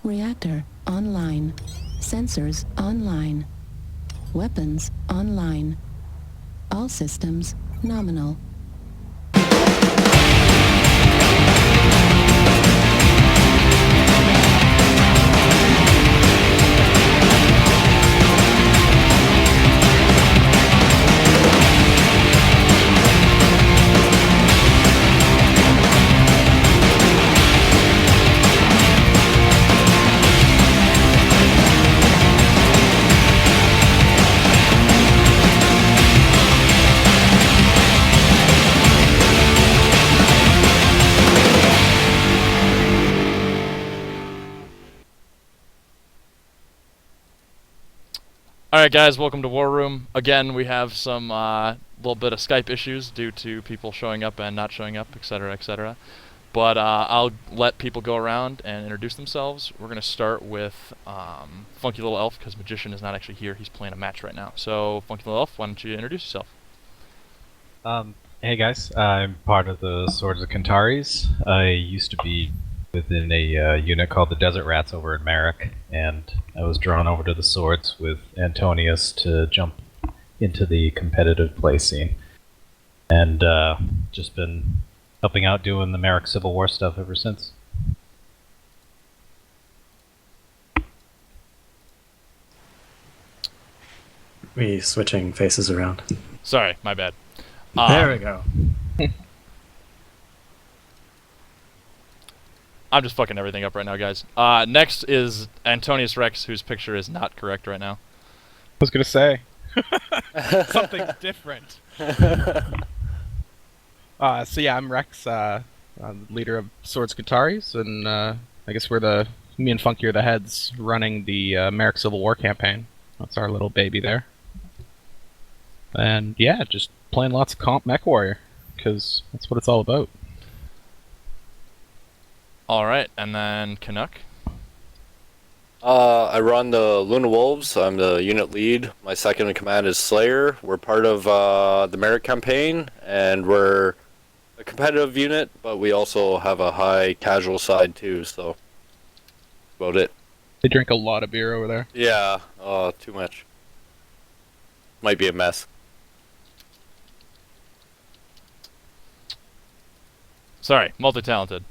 Reactor online. Sensors online. Weapons online. All systems nominal. Alright guys, welcome to War Room. Again, we have some little bit of Skype issues due to people showing up and not showing up, etc, etc. But I'll let people go around and introduce themselves. We're going to start with Funky Little Elf, because Magician is not actually here. He's playing a match right now. So, Funky Little Elf, why don't you introduce yourself? Hey guys, I'm part of the Swords of Kentaris. I used to be within a unit called the Desert Rats over at Marik, and I was drawn over to the Swords with Antonius to jump into the competitive play scene. And just been helping out doing the Marik Civil War stuff ever since. We switching faces around. Sorry, my bad. There we go. I'm just fucking everything up right now, guys. Next is Antonius Rex, whose picture is not correct right now. I was gonna say something different. So yeah, I'm Rex, I'm the leader of Swords Kentaris, and I guess me and Funky are the heads running the Marik Civil War campaign. That's our little baby there. And yeah, just playing lots of comp Mech Warrior, because that's what it's all about. Alright, and then Canuck. I run the Luna Wolves. I'm the unit lead. My second in command is Slayer. We're part of the Marik campaign, and we're a competitive unit, but we also have a high casual side too, so that's about it. They drink a lot of beer over there. Yeah, too much. Might be a mess. Sorry, multi-talented.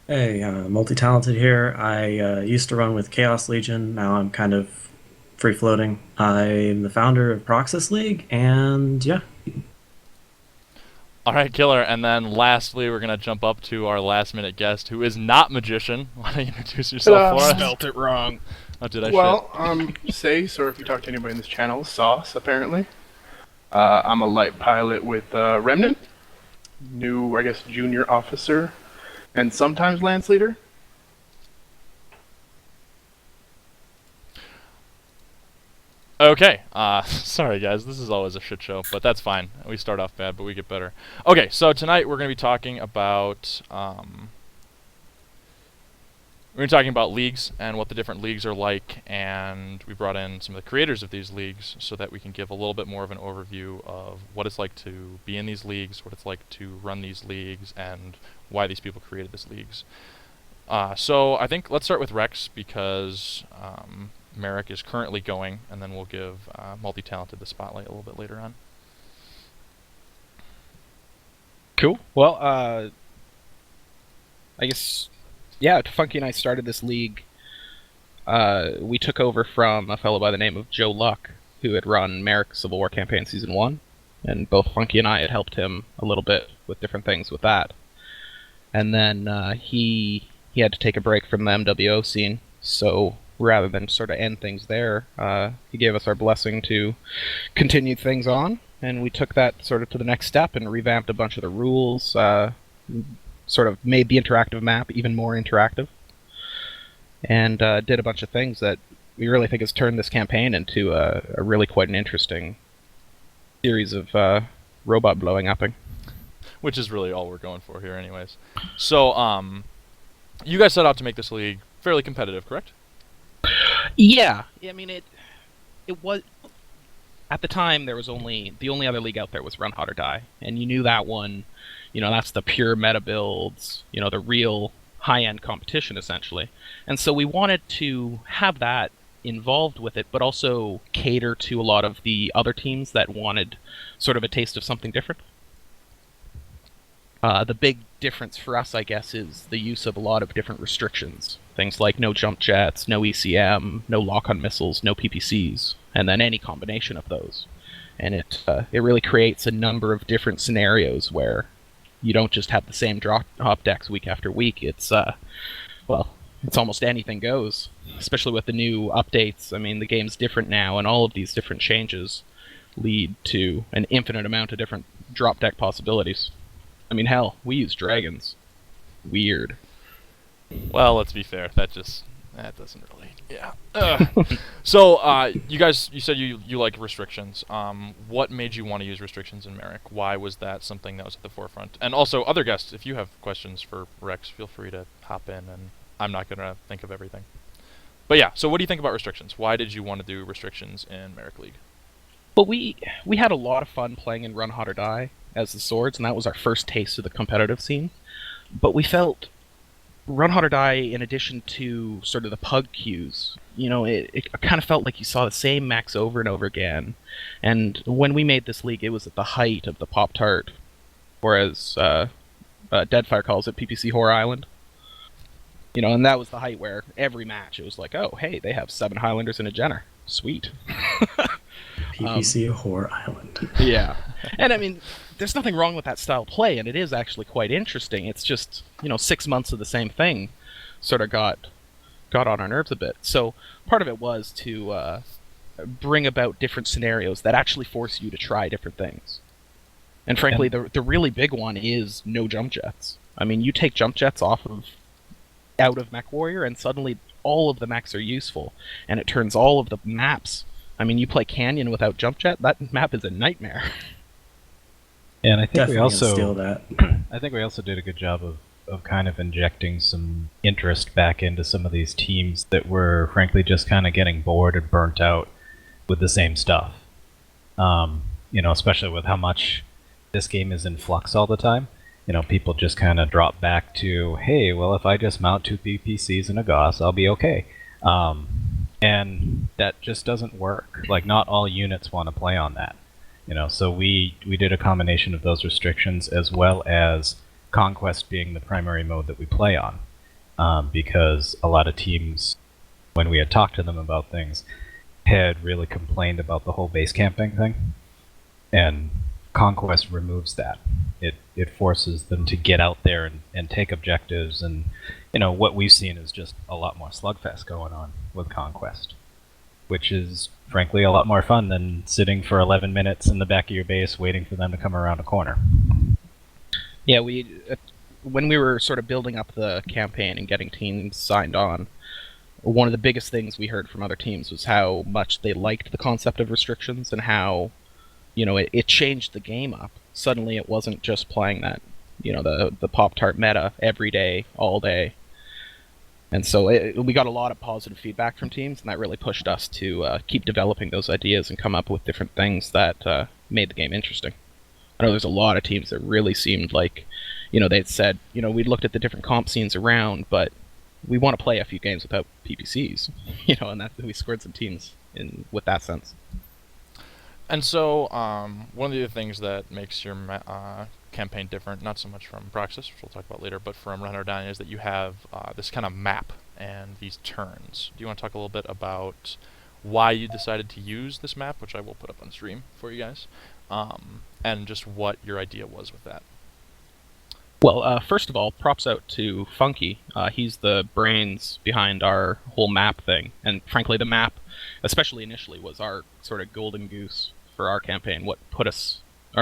Hey, multi-talented here. I used to run with Chaos Legion. Now I'm kind of free-floating. I'm the founder of Proxis League, and yeah. Alright, Killer, and then lastly, we're going to jump up to our last-minute guest, who is not Magician. Why don't you introduce yourself for us? Spelt it wrong. Oh, did I Well, Sace, or if you talk to anybody in this channel, Sauce, apparently. I'm a light pilot with Remnant. New, I guess, junior officer. And sometimes Lance Leader. Okay, sorry guys, this is always a shit show, but that's fine. We start off bad, but we get better. Okay, so tonight we're going to be talking about, leagues and what the different leagues are like, and we brought in some of the creators of these leagues so that we can give a little bit more of an overview of what it's like to be in these leagues, what it's like to run these leagues, and why these people created these leagues. So I think let's start with Rex, because Marik is currently going, and then we'll give multi-talented the spotlight a little bit later on. Cool. Well, I guess, yeah, Funky and I started this league. We took over from a fellow by the name of Joe Luck, who had run Marik Civil War Campaign Season 1, and both Funky and I had helped him a little bit with different things with that. And then he had to take a break from the MWO scene, so rather than sort of end things there, he gave us our blessing to continue things on, and we took that sort of to the next step and revamped a bunch of the rules, sort of made the interactive map even more interactive, and did a bunch of things that we really think has turned this campaign into a really quite an interesting series of robot blowing upping. Which is really all we're going for here anyways. So, you guys set out to make this league fairly competitive, correct? Yeah. I mean, it was... At the time, there was the only other league out there was RHOD, and you knew that one, you know, that's the pure meta builds, you know, the real high-end competition, essentially. And so we wanted to have that involved with it, but also cater to a lot of the other teams that wanted sort of a taste of something different. The big difference for us, I guess, is the use of a lot of different restrictions. Things like no jump jets, no ECM, no lock-on missiles, no PPCs, and then any combination of those. And it really creates a number of different scenarios where you don't just have the same drop decks week after week. It's it's almost anything goes, especially with the new updates. I mean, the game's different now, and all of these different changes lead to an infinite amount of different drop deck possibilities. I mean, hell, we use dragons. Weird. Well, let's be fair. That doesn't really. Yeah. So, you said you like restrictions. What made you want to use restrictions in Marik? Why was that something that was at the forefront? And also, other guests, if you have questions for Rex, feel free to hop in, and I'm not going to think of everything. But yeah, so what do you think about restrictions? Why did you want to do restrictions in Marik League? Well, we had a lot of fun playing in RHOD or Die as the swords, and that was our first taste of the competitive scene. But we felt RHOD or Die, in addition to sort of the pug queues, it kind of felt like you saw the same Mechs over and over again. And when we made this league, it was at the height of the Pop-Tart, or as Deadfire calls it, PPC Horror Island. And that was the height where every match it was like, oh, hey, they have 7 Highlanders and a Jenner. Sweet. PPC Horror Island. Yeah. And I mean, there's nothing wrong with that style of play, and it is actually quite interesting. It's just, 6 months of the same thing sort of got on our nerves a bit. So part of it was to bring about different scenarios that actually force you to try different things. And frankly, the really big one is no jump jets. I mean, you take jump jets out of Mech Warrior, and suddenly all of the mechs are useful, and it turns all of the maps. I mean, you play Canyon without jump jet, that map is a nightmare. And I think Definitely we also steal that. I think we also did a good job of kind of injecting some interest back into some of these teams that were frankly just kind of getting bored and burnt out with the same stuff. Especially with how much this game is in flux all the time. People just kind of drop back to, hey, well, if I just mount 2 PPCs and a Gauss, I'll be okay. And that just doesn't work. Like, not all units want to play on that. So we did a combination of those restrictions as well as Conquest being the primary mode that we play on. Because a lot of teams, when we had talked to them about things, had really complained about the whole base camping thing. And Conquest removes that. It forces them to get out there and take objectives, and what we've seen is just a lot more slugfest going on with Conquest, which is frankly a lot more fun than sitting for 11 minutes in the back of your base waiting for them to come around a corner. Yeah, when we were sort of building up the campaign and getting teams signed on, one of the biggest things we heard from other teams was how much they liked the concept of restrictions and how it changed the game up. Suddenly it wasn't just playing that, the Pop-Tart meta every day, all day. And so we got a lot of positive feedback from teams, and that really pushed us to keep developing those ideas and come up with different things that made the game interesting. I know there's a lot of teams that really seemed like, they'd said, we looked at the different comp scenes around, but we want to play a few games without PPCs, and that we scored some teams with that sense. And so, one of the things that makes your campaign different, not so much from Proxis, which we'll talk about later, but from RHOD or Die, is that you have this kind of map and these turns. Do you want to talk a little bit about why you decided to use this map, which I will put up on stream for you guys, and just what your idea was with that? Well, first of all, props out to Funky. He's the brains behind our whole map thing, and frankly, the map, especially initially, was our sort of golden goose for our campaign. What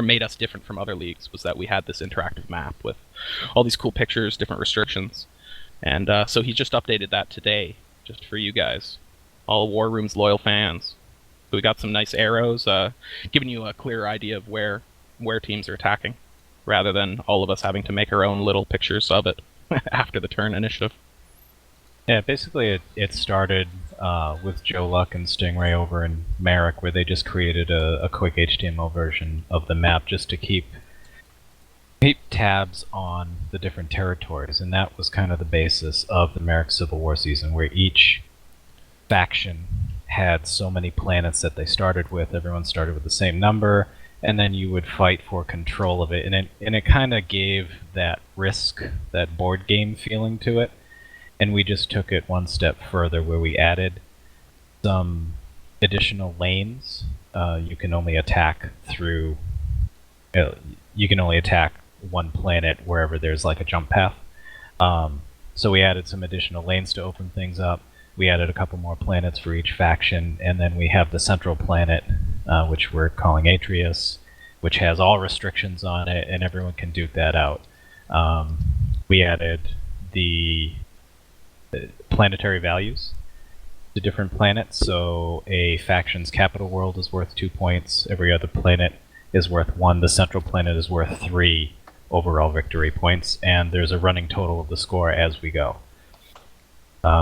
made us different from other leagues was that we had this interactive map with all these cool pictures, different restrictions, and so he just updated that today, just for you guys, all War Room's loyal fans. So we got some nice arrows, giving you a clear idea of where teams are attacking, rather than all of us having to make our own little pictures of it after the turn initiative. Yeah, basically it started with Joe Luck and Stingray over in Marik, where they just created a quick HTML version of the map just to keep keep tabs on the different territories, and that was kind of the basis of the Marik Civil War season, where each faction had so many planets that they started with. Everyone started with the same number, and then you would fight for control of it, and it kind of gave that Risk, that board game feeling to it. And we just took it one step further, where we added some additional lanes. You can only attack through. You can only attack one planet wherever there's like a jump path. So we added some additional lanes to open things up. We added a couple more planets for each faction, and then we have the central planet, which we're calling Atreus, which has all restrictions on it, and everyone can duke that out. We added the planetary values to different planets, so a faction's capital world is worth 2 points, every other planet is worth 1, the central planet is worth 3 overall victory points, and there's a running total of the score as we go.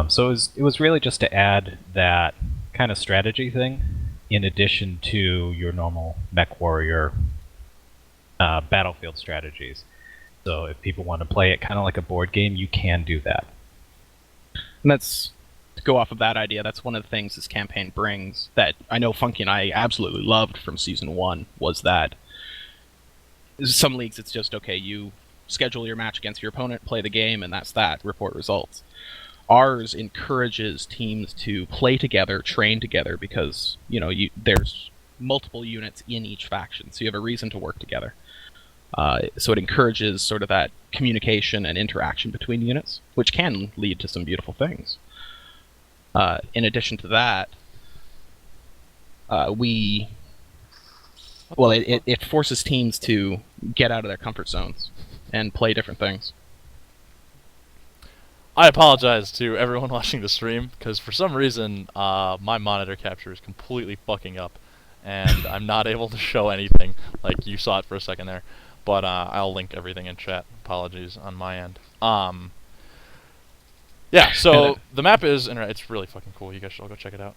So it was really just to add that kind of strategy thing, in addition to your normal mech warrior battlefield strategies. So if people want to play it kind of like a board game, you can do that. And that's, to go off of that idea, that's one of the things this campaign brings that I know Funky and I absolutely loved from Season 1, was that some leagues it's just, okay, you schedule your match against your opponent, play the game, and that's that, report results. Ours encourages teams to play together, train together, because, you know, there's multiple units in each faction, so you have a reason to work together. So it encourages sort of that communication and interaction between units, which can lead to some beautiful things. In addition to that, it forces teams to get out of their comfort zones and play different things. I apologize to everyone watching the stream, because for some reason my monitor capture is completely fucking up, and I'm not able to show anything. Like, you saw it for a second there. But I'll link everything in chat. Apologies on my end. Yeah, so the map is, it's really fucking cool. You guys should all go check it out.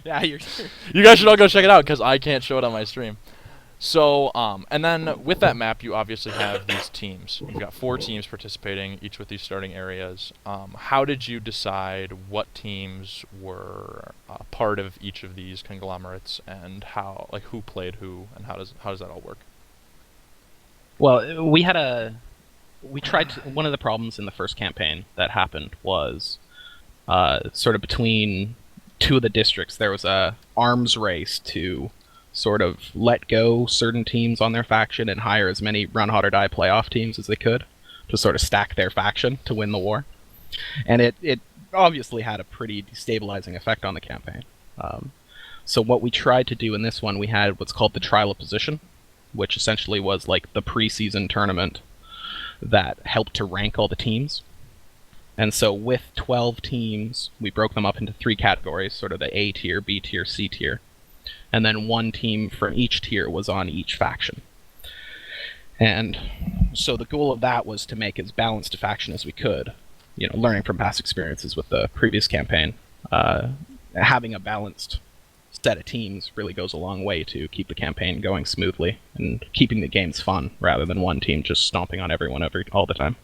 Yeah, you guys should all go check it out, because I can't show it on my stream. So, and then with that map, you obviously have these teams. You've got 4 teams participating, each with these starting areas. How did you decide what teams were part of each of these conglomerates, and how, like, who played who, and how does that all work? Well, we tried to, one of the problems in the first campaign that happened was sort of between 2 of the districts, there was a arms race to sort of let go certain teams on their faction and hire as many Run Hot or Die playoff teams as they could to sort of stack their faction to win the war. And it obviously had a pretty destabilizing effect on the campaign. So what we tried to do in this one, we had what's called the Trial of Position, which essentially was like the preseason tournament that helped to rank all the teams. And so with 12 teams, we broke them up into 3 categories, sort of the A tier, B tier, C tier. And then 1 team from each tier was on each faction. And so the goal of that was to make as balanced a faction as we could, you know, learning from past experiences with the previous campaign. Having a balanced set of teams really goes a long way to keep the campaign going smoothly and keeping the games fun, rather than one team just stomping on everyone all the time.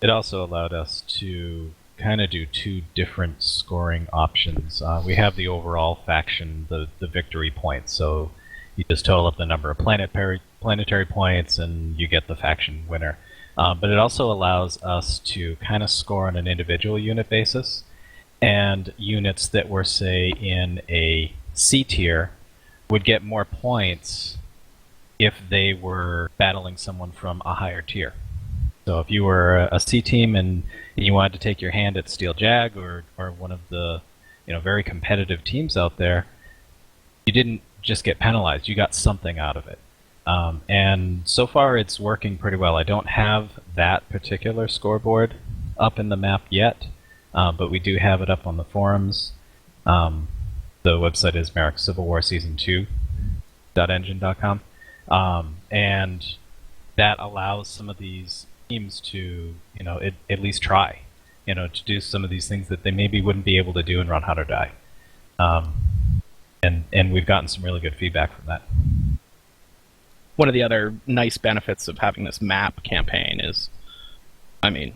It also allowed us to kind of do 2 different scoring options. We have the overall faction, the victory points, so you just total up the number of planetary points and you get the faction winner. But it also allows us to kind of score on an individual unit basis, and units that were, say, in a C tier would get more points if they were battling someone from a higher tier. So if you were a C team and you wanted to take your hand at Steel Jag or one of the very competitive teams out there, you didn't just get penalized, you got something out of it. And so far it's working pretty well. I don't have that particular scoreboard up in the map yet, but we do have it up on the forums. The website is Marik Civil War Season 2.engine.com. And that allows some of these teams to, at least try, to do some of these things that they maybe wouldn't be able to do in Run Hot or Die. And we've gotten some really good feedback from that. one of the other nice benefits of having this map campaign is, I mean,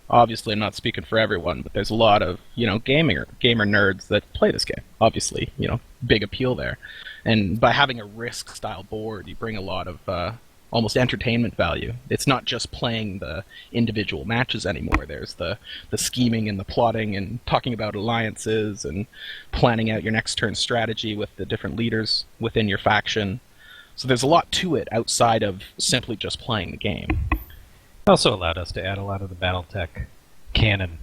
obviously I'm not speaking for everyone, but there's a lot of, gamer nerds that play this game. Obviously, big appeal there. And by having a Risk-style board, you bring a lot of almost entertainment value. It's not just playing the individual matches anymore. There's the scheming and the plotting and talking about alliances and planning out your next turn strategy with the different leaders within your faction. So there's a lot to it outside of simply just playing the game. It also allowed us to add a lot of the BattleTech canon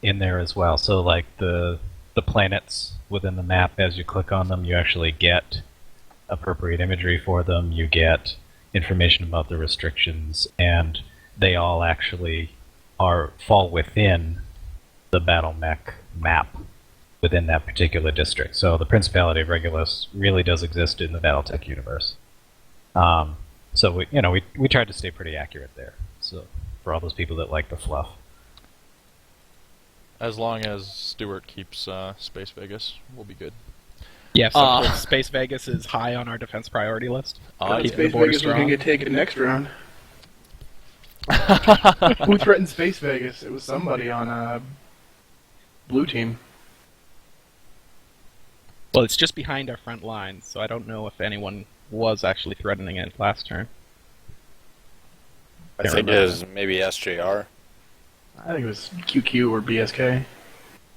in there as well. So like the planets within the map, as you click on them, you actually get appropriate imagery for them, you get information about the restrictions, and they all actually fall within the battle mech map within that particular district. So the Principality of Regulus really does exist in the BattleTech universe. So we tried to stay pretty accurate there. So for all those people that like the fluff. As long as Stuart keeps Space Vegas, we'll be good. Yes, Space Vegas is high on our defense priority list. Space Vegas is going to get taken next round. Who threatened Space Vegas? It was somebody on blue team. Well, it's just behind our front lines, so I don't know if anyone was actually threatening it last turn. I think it was maybe SJR. I think it was QQ or BSK.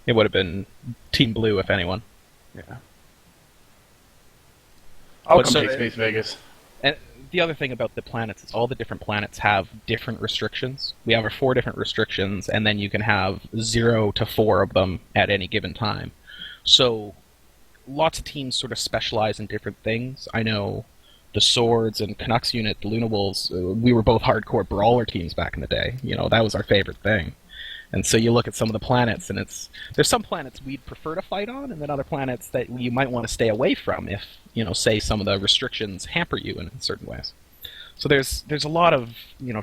It would have been Team Blue, if anyone. Yeah. I'll But come so- take Space Vegas. And the other thing about the planets is all the different planets have different restrictions. We have our 4 different restrictions, and then you can have 0 to 4 of them at any given time. So lots of teams sort of specialize in different things. I know the Swords and Canucks unit, the Luna Wolves, we were both hardcore brawler teams back in the day. That was our favorite thing. And so you look at some of the planets, and there's some planets we'd prefer to fight on, and then other planets that you might want to stay away from if, say some of the restrictions hamper you in certain ways. So there's a lot of,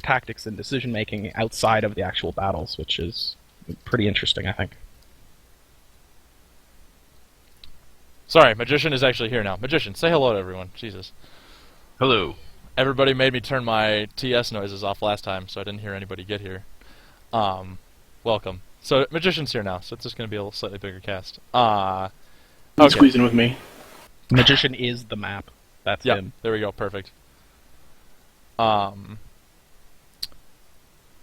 tactics and decision-making outside of the actual battles, which is pretty interesting, I think. Sorry, Magician is actually here now. Magician, say hello to everyone. Jesus. Hello. Everybody made me turn my TS noises off last time, so I didn't hear anybody get here. Welcome. So Magician's here now, so it's just going to be a slightly bigger cast. Okay. Okay. Squeeze in with me. Magician is the map. That's Yeah, him. there we go. Perfect.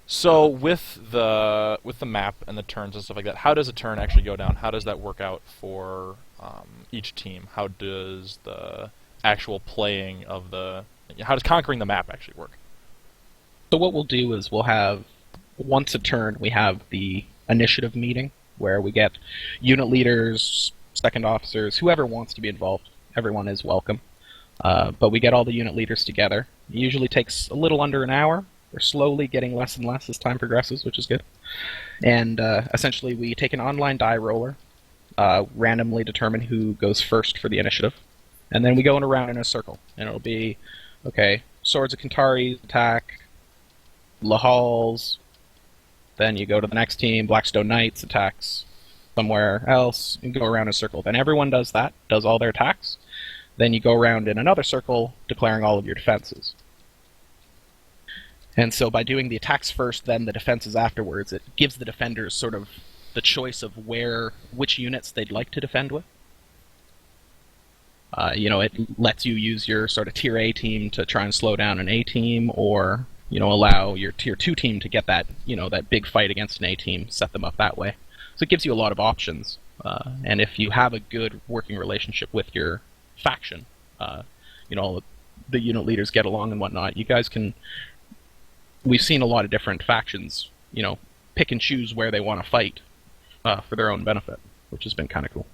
So with the map and the turns and stuff like that, how does a turn actually go down? How does that work out for each team? How does the actual playing of how does conquering the map actually work? So what we'll do is we'll have, once a turn, we have the initiative meeting, where we get unit leaders, second officers, whoever wants to be involved. Everyone is welcome. But we get all the unit leaders together. It usually takes a little under an hour. We're slowly getting less and less as time progresses, which is good. And essentially we take an online die roller, randomly determine who goes first for the initiative, and then we go around in a circle. And it'll be, okay, Swords of Kantari attack, Lahal's, then you go to the next team, Blackstone Knights attacks somewhere else, and go around in a circle. Then everyone does that, does all their attacks. Then you go around in another circle, declaring all of your defenses. And so by doing the attacks first, then the defenses afterwards, it gives the defenders sort of the choice of which units they'd like to defend with. It lets you use your sort of Tier A team to try and slow down an A team, or allow your Tier 2 team to get that that big fight against an A team, set them up that way. So it gives you a lot of options. And if you have a good working relationship with your faction, all the unit leaders get along and whatnot, you guys can. We've seen a lot of different factions, pick and choose where they want to fight for their own benefit, which has been kind of cool.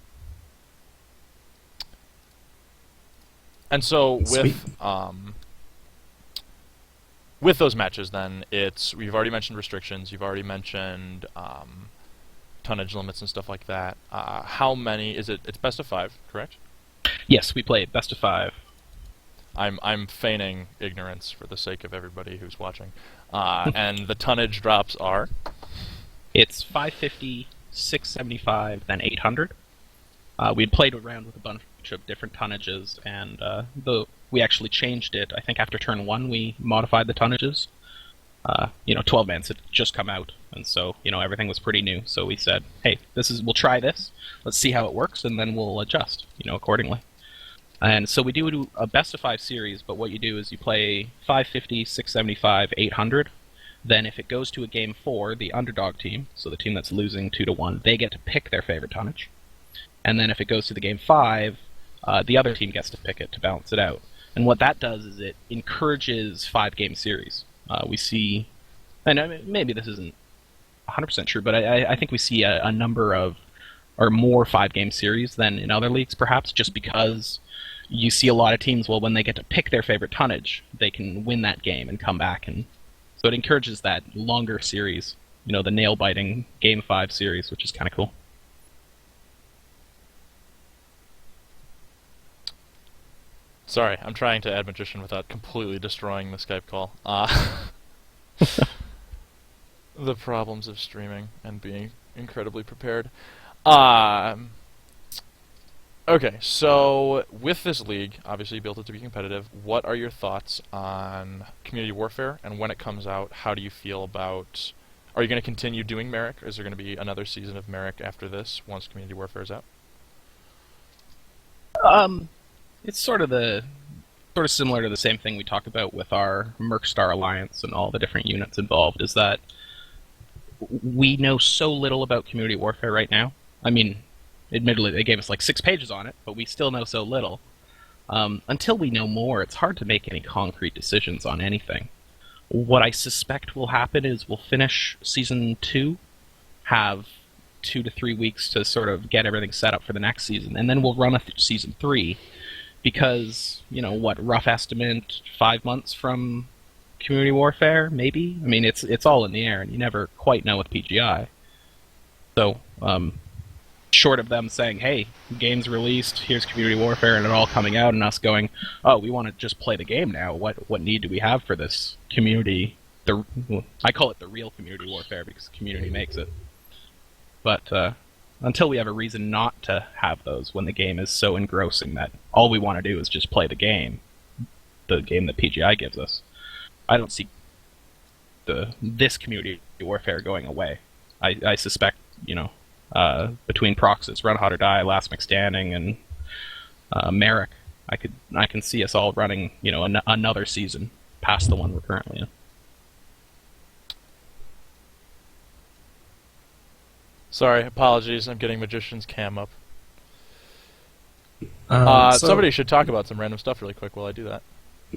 And so Sweet. with those matches, then we've already mentioned restrictions. You've already mentioned tonnage limits and stuff like that. How many is it? It's best of 5, correct? Yes, we play best of 5. I'm feigning ignorance for the sake of everybody who's watching. And the tonnage drops are? It's 550, 675, then 800. We'd played around with a bunch of different tonnages, and the we actually changed it. I think after turn 1 we modified the tonnages. 12 mans had just come out, and so everything was pretty new. So we said, hey, we'll try this. Let's see how it works, and then we'll adjust, accordingly. And so we do a best of 5 series, but what you do is you play 550, 675, 800. Then if it goes to a game 4, the underdog team, so the team that's losing 2-1, they get to pick their favorite tonnage. And then if it goes to the game 5, the other team gets to pick it to balance it out. And what that does is it encourages 5-game series. We see, and maybe this isn't 100% true, but I think we see a number of, or more 5-game series than in other leagues, perhaps, just because you see a lot of teams, when they get to pick their favorite tonnage, they can win that game and come back. And so it encourages that longer series, the nail-biting Game 5 series, which is kind of cool. Sorry, I'm trying to add Magician without completely destroying the Skype call. The problems of streaming and being incredibly prepared. Okay, so with this league, obviously you built it to be competitive. What are your thoughts on Community Warfare, and when it comes out, how do you feel about... Are you going to continue doing Marik, or is there going to be another season of Marik after this, once Community Warfare is out? It's sort of similar to the same thing we talked about with our Mercstar Alliance and all the different units involved, is that we know so little about Community Warfare right now. I mean, admittedly, they gave us like 6 pages on it, but we still know so little. Until we know more, it's hard to make any concrete decisions on anything. What I suspect will happen is we'll finish Season 2, have 2 to 3 weeks to sort of get everything set up for the next season, and then we'll run Season 3, because, rough estimate, 5 months from Community Warfare, maybe? I mean, it's all in the air, and you never quite know with PGI. So, short of them saying, hey, game's released, here's Community Warfare, and it all coming out, and us going, oh, we want to just play the game now, what need do we have for this community? I call it the real Community Warfare, because the community makes it. But, until we have a reason not to have those, when the game is so engrossing that all we want to do is just play the game that PGI gives us, I don't see this Community Warfare going away. I suspect, between Proxis, RHOD or Die, Last Mech Standing, and Marik, I can see us all running, another season past the one we're currently in. Sorry, apologies, I'm getting Magician's cam up. Somebody should talk about some random stuff really quick while I do that.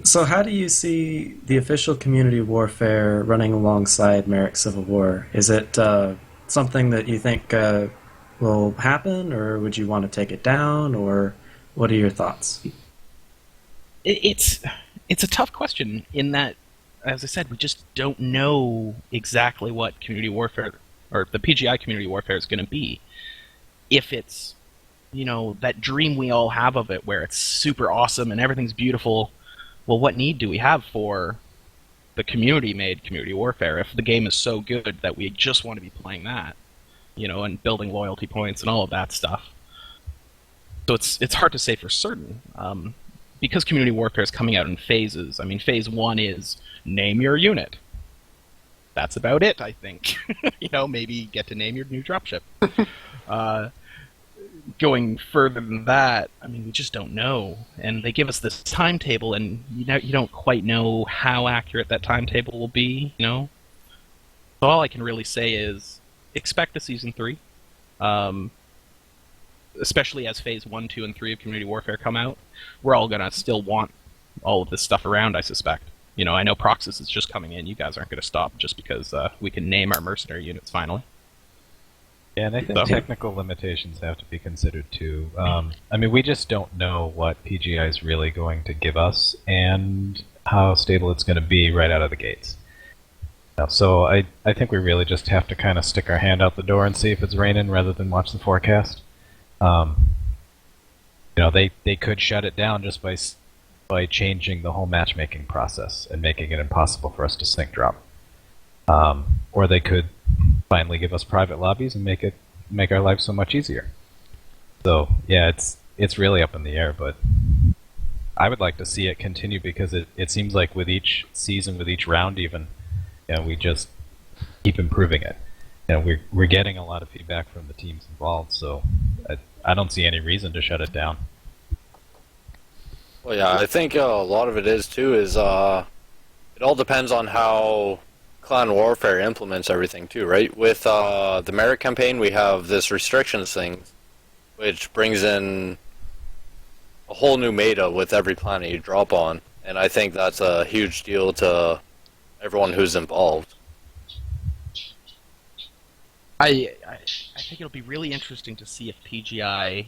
So how do you see the official Community Warfare running alongside Marik Civil War? Is it something that you think will happen, or would you want to take it down, or what are your thoughts? It's a tough question in that, as I said, we just don't know exactly what Community Warfare, or the PGI Community Warfare, is going to be. If it's, that dream we all have of it, where it's super awesome and everything's beautiful, well, what need do we have for the community-made Community Warfare if the game is so good that we just want to be playing that, and building loyalty points and all of that stuff? So it's hard to say for certain, because Community Warfare is coming out in phases. I mean, phase 1 is name your unit. That's about it, I think. Maybe get to name your new dropship. Going further than that, I mean, we just don't know. And they give us this timetable, and you don't quite know how accurate that timetable will be, So all I can really say is expect a Season 3. Especially as Phase 1, 2, and 3 of Community Warfare come out. We're all going to still want all of this stuff around, I suspect. I know Proxis is just coming in. You guys aren't going to stop just because we can name our mercenary units finally. Yeah, and I think technical limitations have to be considered too. I mean, we just don't know what PGI is really going to give us and how stable it's going to be right out of the gates. So I think we really just have to kind of stick our hand out the door and see if it's raining rather than watch the forecast. They could shut it down just by changing the whole matchmaking process and making it impossible for us to sync drop. Or they could finally give us private lobbies and make our lives so much easier. So yeah, it's really up in the air, but I would like to see it continue because it seems like with each season, with each round even, we just keep improving it. We're getting a lot of feedback from the teams involved, so I don't see any reason to shut it down. Well, yeah, I think a lot of it is too. Is it all depends on how Clan Warfare implements everything too, right? With the Marik campaign, we have this restrictions thing, which brings in a whole new meta with every planet you drop on, and I think that's a huge deal to everyone who's involved. I think it'll be really interesting to see if PGI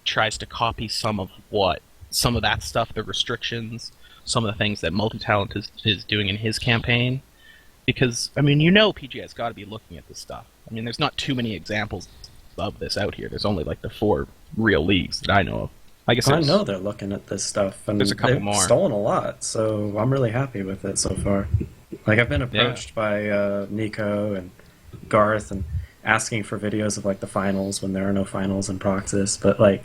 tries to copy some of that stuff, the restrictions, some of the things that Multi-Talent is doing in his campaign. Because, I mean, PGI's got to be looking at this stuff. I mean, there's not too many examples of this out here. There's only like the 4 real leagues that I know of. I know they're looking at this stuff, and there's a couple they've more. Stolen a lot, so I'm really happy with it so far. Like, I've been approached by Nico and Garth and asking for videos of like the finals when there are no finals in Proxis, but like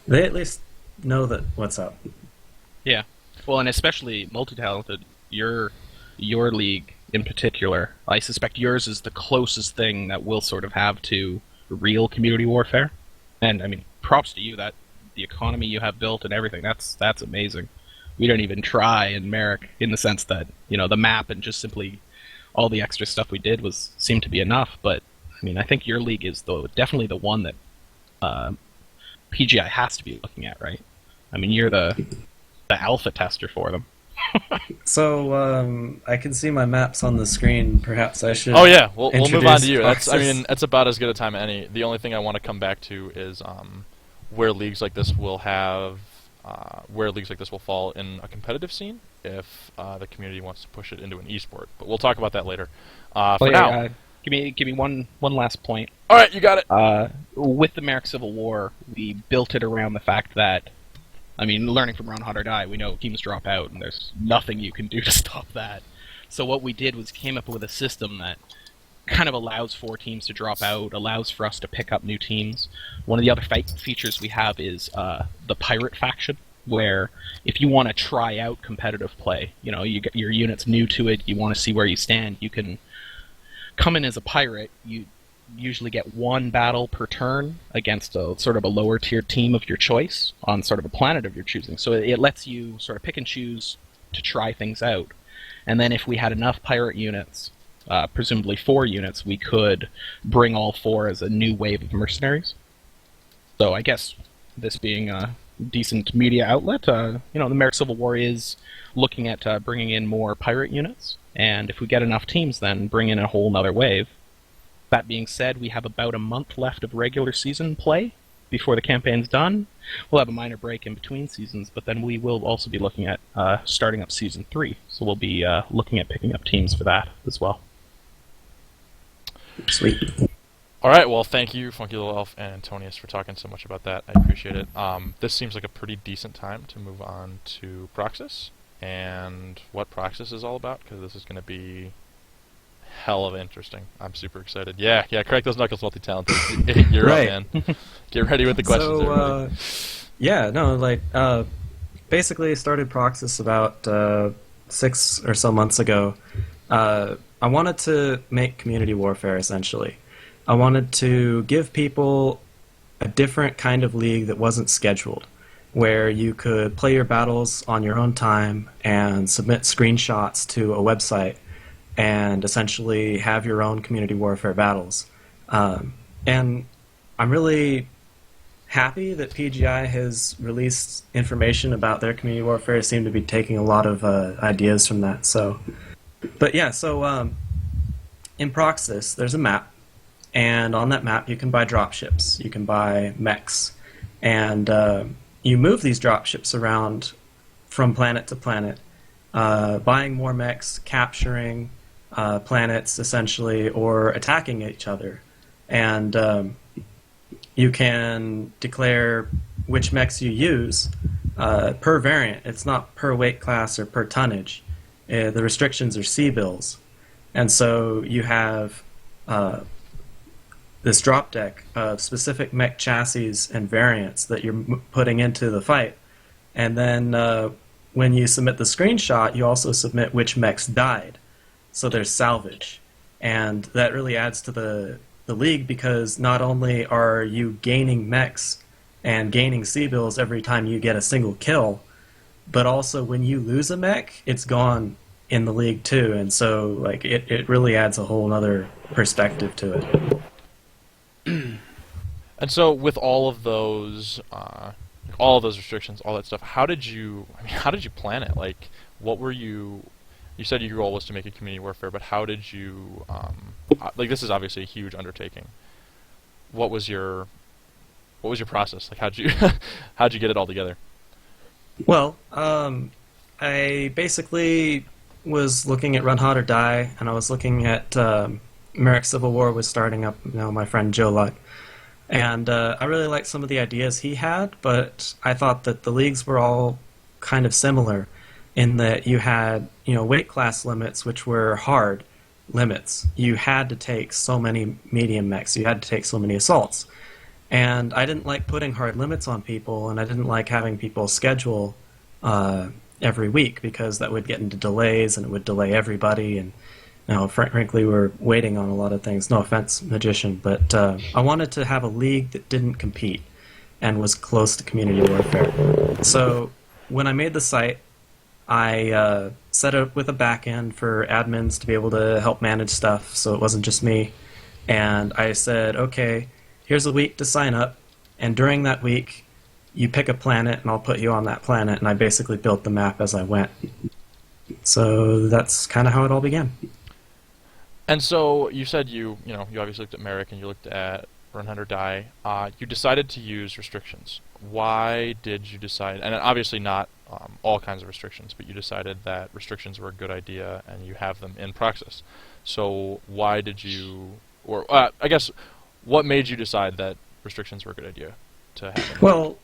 they at least know that what's up. Yeah, well, and especially Multi-Talented, your league in particular. I suspect yours is the closest thing that we'll sort of have to real community warfare. And I mean, props to you, that the economy you have built and everything. That's amazing. We don't even try in Marik, in the sense that the map and just simply all the extra stuff we did seemed to be enough, but I mean, I think your league is definitely the one that PGI has to be looking at, right? I mean, you're the alpha tester for them. So I can see my maps on the screen. Perhaps I should. Oh yeah, we'll move on to you. Proxis. That's about as good a time as any. The only thing I want to come back to is where leagues like this will fall in a competitive scene if the community wants to push it into an esport. But we'll talk about that later. For now. Give me one last point. All right, you got it. With the Marik Civil War, we built it around the fact that, I mean, learning from RHOD or Die, we know teams drop out, and there's nothing you can do to stop that. So what we did was came up with a system that kind of allows 4 teams to drop out, allows for us to pick up new teams. One of the other features we have is the Pirate faction, where if you want to try out competitive play, your unit's new to it, you want to see where you stand, you can come in as a pirate. You usually get 1 battle per turn against a sort of a lower tier team of your choice on sort of a planet of your choosing. So it lets you sort of pick and choose to try things out. And then if we had enough pirate units, presumably 4 units, we could bring all 4 as a new wave of mercenaries. So I guess this being a decent media outlet, the Marik Civil War is looking at bringing in more pirate units. And if we get enough teams, then bring in a whole nother wave. That being said, we have about a month left of regular season play before the campaign's done. We'll have a minor break in between seasons, but then we will also be looking at starting up Season 3. So we'll be looking at picking up teams for that as well. Sweet. All right, well, thank you, Funky Little Elf and Antonius, for talking so much about that. I appreciate it. This seems like a pretty decent time to move on to Proxis and what Proxis is all about, because this is going to be hell of interesting. I'm super excited. Yeah, crack those knuckles, Multi-Talented. You're right. up, man. Get ready with the questions. Basically started Proxis about 6 or so months ago. I wanted to make community warfare, essentially. I wanted to give people a different kind of league that wasn't scheduled, where you could play your battles on your own time and submit screenshots to a website and essentially have your own community warfare battles. And I'm really happy that PGI has released information about their community warfare. They seem to be taking a lot of ideas from that. So in Proxis, there's a map, and on that map you can buy dropships. You can buy mechs, and you move these dropships around from planet to planet, buying more mechs, capturing planets, essentially, or attacking each other. And you can declare which mechs you use per variant. It's not per weight class or per tonnage. The restrictions are C-bills. And so you have this drop deck of specific mech chassis and variants that you're putting into the fight. And then when you submit the screenshot, you also submit which mechs died. So there's salvage. And that really adds to the league, because not only are you gaining mechs and gaining C-bills every time you get a single kill, but also when you lose a mech, it's gone in the league too. And so like it really adds a whole other perspective to it. And so with all of those restrictions, all that stuff, how did you plan it? Like, what were you said your goal was to make a community warfare, but how did you, like, this is obviously a huge undertaking. What was your process? Like, how'd you get it all together? Well, I basically was looking at Run Hot or Die, and I was looking at Marik Civil War was starting up, my friend Joe Luck. And I really liked some of the ideas he had, but I thought that the leagues were all kind of similar in that you had, weight class limits, which were hard limits. You had to take so many medium mechs, you had to take so many assaults. And I didn't like putting hard limits on people, and I didn't like having people schedule every week, because that would get into delays, and it would delay everybody, and frankly, we're waiting on a lot of things. No offense, Magician, but I wanted to have a league that didn't compete and was close to community warfare. So when I made the site, I set it up with a backend for admins to be able to help manage stuff, so it wasn't just me. And I said, okay, here's a week to sign up, and during that week, you pick a planet, and I'll put you on that planet. And I basically built the map as I went. So that's kind of how it all began. And so you said you obviously looked at Marik and you looked at Run Hunt or Die. You decided to use restrictions. Why did you decide? And obviously not all kinds of restrictions, but you decided that restrictions were a good idea, and you have them in Proxis. So why did you, or I guess, what made you decide that restrictions were a good idea to have? Well,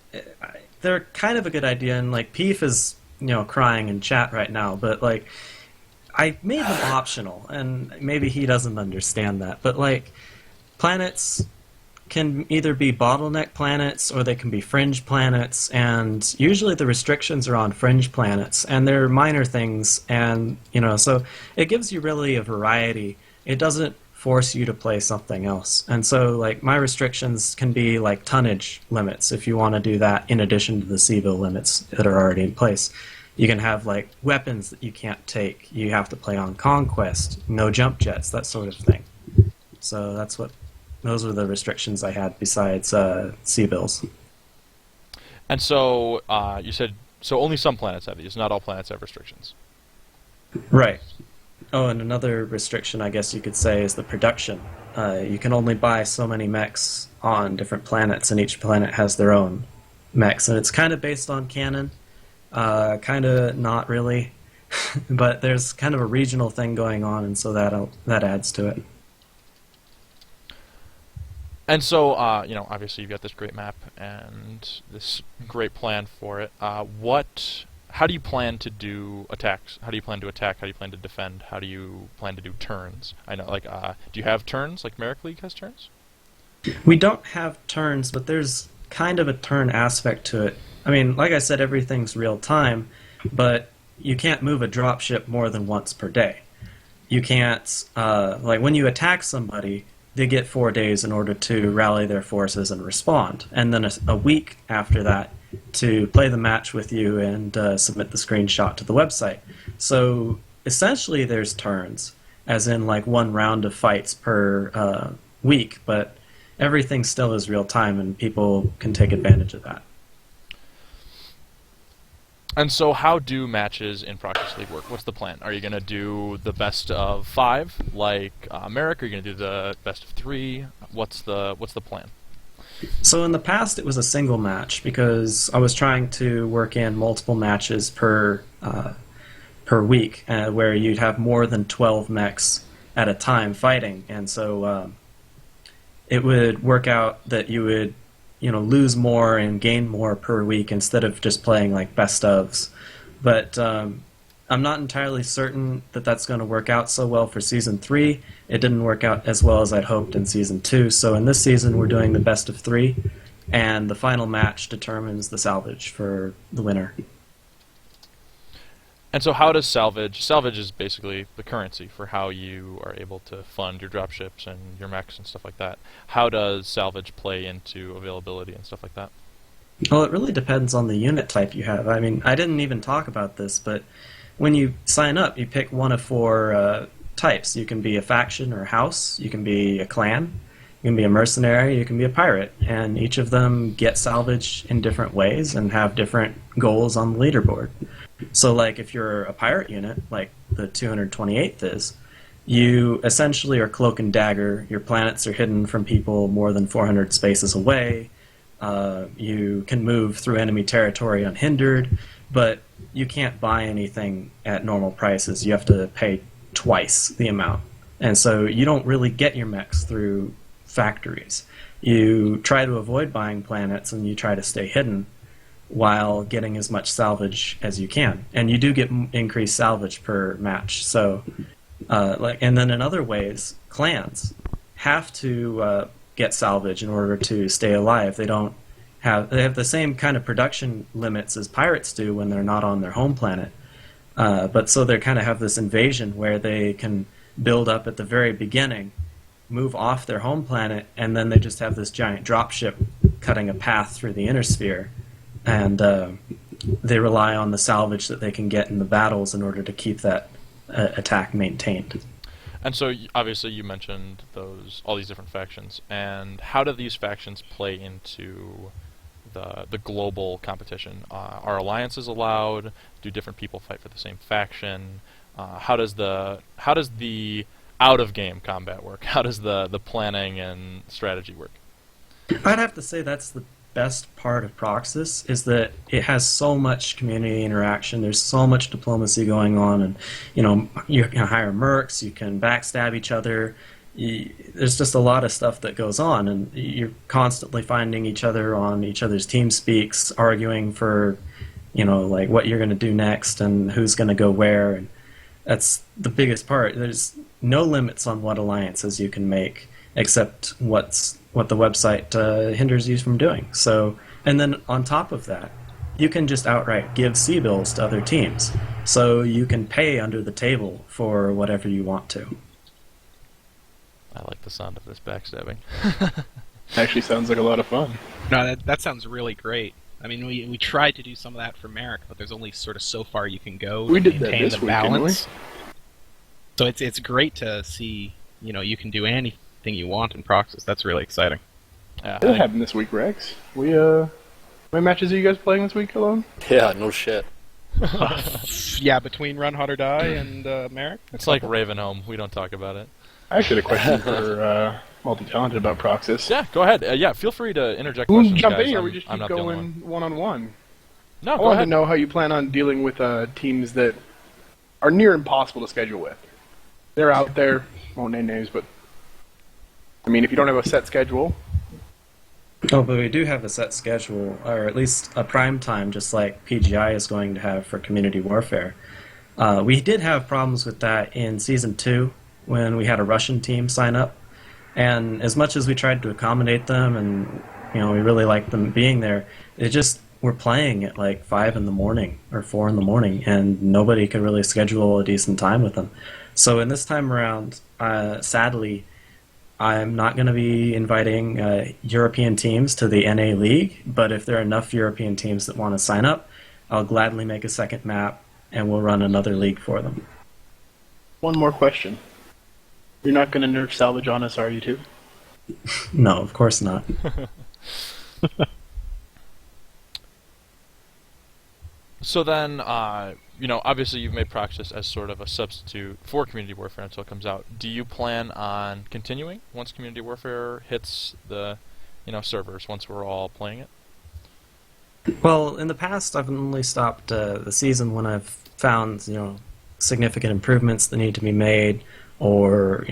they're kind of a good idea, and like Peef is crying in chat right now, but like, I made them optional, and maybe he doesn't understand that, but like, planets can either be bottleneck planets or they can be fringe planets, and usually the restrictions are on fringe planets, and they're minor things, and so it gives you really a variety. It doesn't force you to play something else. And so like my restrictions can be like tonnage limits if you want to do that in addition to the C-bill limits that are already in place. You can have like weapons that you can't take. You have to play on Conquest, no jump jets, that sort of thing. So those were the restrictions I had besides C-bills. And so you said, so only some planets have these, not all planets have restrictions. Right. Oh, and another restriction, I guess you could say, is the production. You can only buy so many mechs on different planets, and each planet has their own mechs. And it's kind of based on canon. Kind of not really, but there's kind of a regional thing going on, and so that adds to it. And so, obviously you've got this great map and this great plan for it. How do you plan to do attacks? How do you plan to attack? How do you plan to defend? How do you plan to do turns? I know, like, do you have turns, like Marik League has turns? We don't have turns, but there's kind of a turn aspect to it. I mean, like I said, everything's real time, but you can't move a dropship more than once per day. You can't, like when you attack somebody, they get 4 days in order to rally their forces and respond, and then a week after that to play the match with you and submit the screenshot to the website. So essentially there's turns, as in like one round of fights per week, but everything still is real time and people can take advantage of that. And so how do matches in Proxis League work? What's the plan? Are you going to do the best of 5 like Marik? Are you going to do the best of 3? What's the plan? So in the past it was a single match because I was trying to work in multiple matches per week where you'd have more than 12 mechs at a time fighting, and so it would work out that you would lose more and gain more per week instead of just playing like best ofs. But I'm not entirely certain that that's going to work out so well for Season 3. It didn't work out as well as I'd hoped in Season 2, so in this season we're doing the best of 3. and the final match determines the salvage for the winner. And so how does salvage is basically the currency for how you are able to fund your dropships and your mechs and stuff like that. How does salvage play into availability and stuff like that? Well, it really depends on the unit type you have. I mean, I didn't even talk about this, but when you sign up, you pick one of 4 types. You can be a faction or a house, you can be a clan, you can be a mercenary, you can be a pirate, and each of them get salvage in different ways and have different goals on the leaderboard. So, like, if you're a pirate unit, like the 228th is, you essentially are cloak and dagger. Your planets are hidden from people more than 400 spaces away. You can move through enemy territory unhindered, but you can't buy anything at normal prices. You have to pay twice the amount. And so you don't really get your mechs through factories. You try to avoid buying planets and you try to stay hidden while getting as much salvage as you can. And you do get increased salvage per match. So, and then in other ways, clans have to get salvage in order to stay alive. They have the same kind of production limits as pirates do when they're not on their home planet. But so they kind of have this invasion where they can build up at the very beginning, move off their home planet, and then they just have this giant dropship cutting a path through the inner sphere. And they rely on the salvage that they can get in the battles in order to keep that attack maintained. And so, obviously, you mentioned all these different factions. And how do these factions play into the global competition? Are alliances allowed? Do different people fight for the same faction? How does the out-of-game combat work? How does the planning and strategy work? I'd have to say that's the best part of Proxis, is that it has so much community interaction. There's so much diplomacy going on, and you can hire mercs, you can backstab each other. There's just a lot of stuff that goes on, and you're constantly finding each other on each other's team speaks, arguing for like what you're going to do next and who's going to go where. And that's the biggest part. There's no limits on what alliances you can make, except what the website hinders you from doing. So, and then on top of that, you can just outright give C-bills to other teams. So you can pay under the table for whatever you want to. I like the sound of this backstabbing. Actually sounds like a lot of fun. No, that sounds really great. I mean, we tried to do some of that for Marik, but there's only sort of so far you can go We to did that maintain this the week, didn't we? balance. So it's great to see, you can do anything you want in Proxis. That's really exciting. Yeah, What happened this week, Rex? How many matches are you guys playing this week alone? Yeah, no shit. Yeah, between Run, Hot or Die and Marik. it's like Ravenholm. We don't talk about it. I actually had a question for Multi-Talented about Proxis. Yeah, go ahead. Yeah, feel free to interject We'll questions, jump guys. in, or we just I'm keep not the only one. going one-on-one? No, I go wanted ahead. to know how you plan on dealing with teams that are near impossible to schedule with. They're out there, won't name names, but I mean, if you don't have a set schedule, Oh, but we do have a set schedule, or at least a prime time, just like PGI is going to have for Community Warfare. We did have problems with that in Season 2 when we had a Russian team sign up. And as much as we tried to accommodate them and we really liked them being there, it just were playing at like 5 in the morning or 4 in the morning, and nobody could really schedule a decent time with them. So in this time around, sadly, I'm not going to be inviting European teams to the NA League, but if there are enough European teams that want to sign up, I'll gladly make a second map and we'll run another league for them. one more question. You're not going to nerf salvage on us, are you, too? No, of course not. So then, obviously you've made Proxis as sort of a substitute for Community Warfare until it comes out. Do you plan on continuing once Community Warfare hits the, servers, once we're all playing it? Well, in the past, I've only stopped the season when I've found, significant improvements that need to be made, or,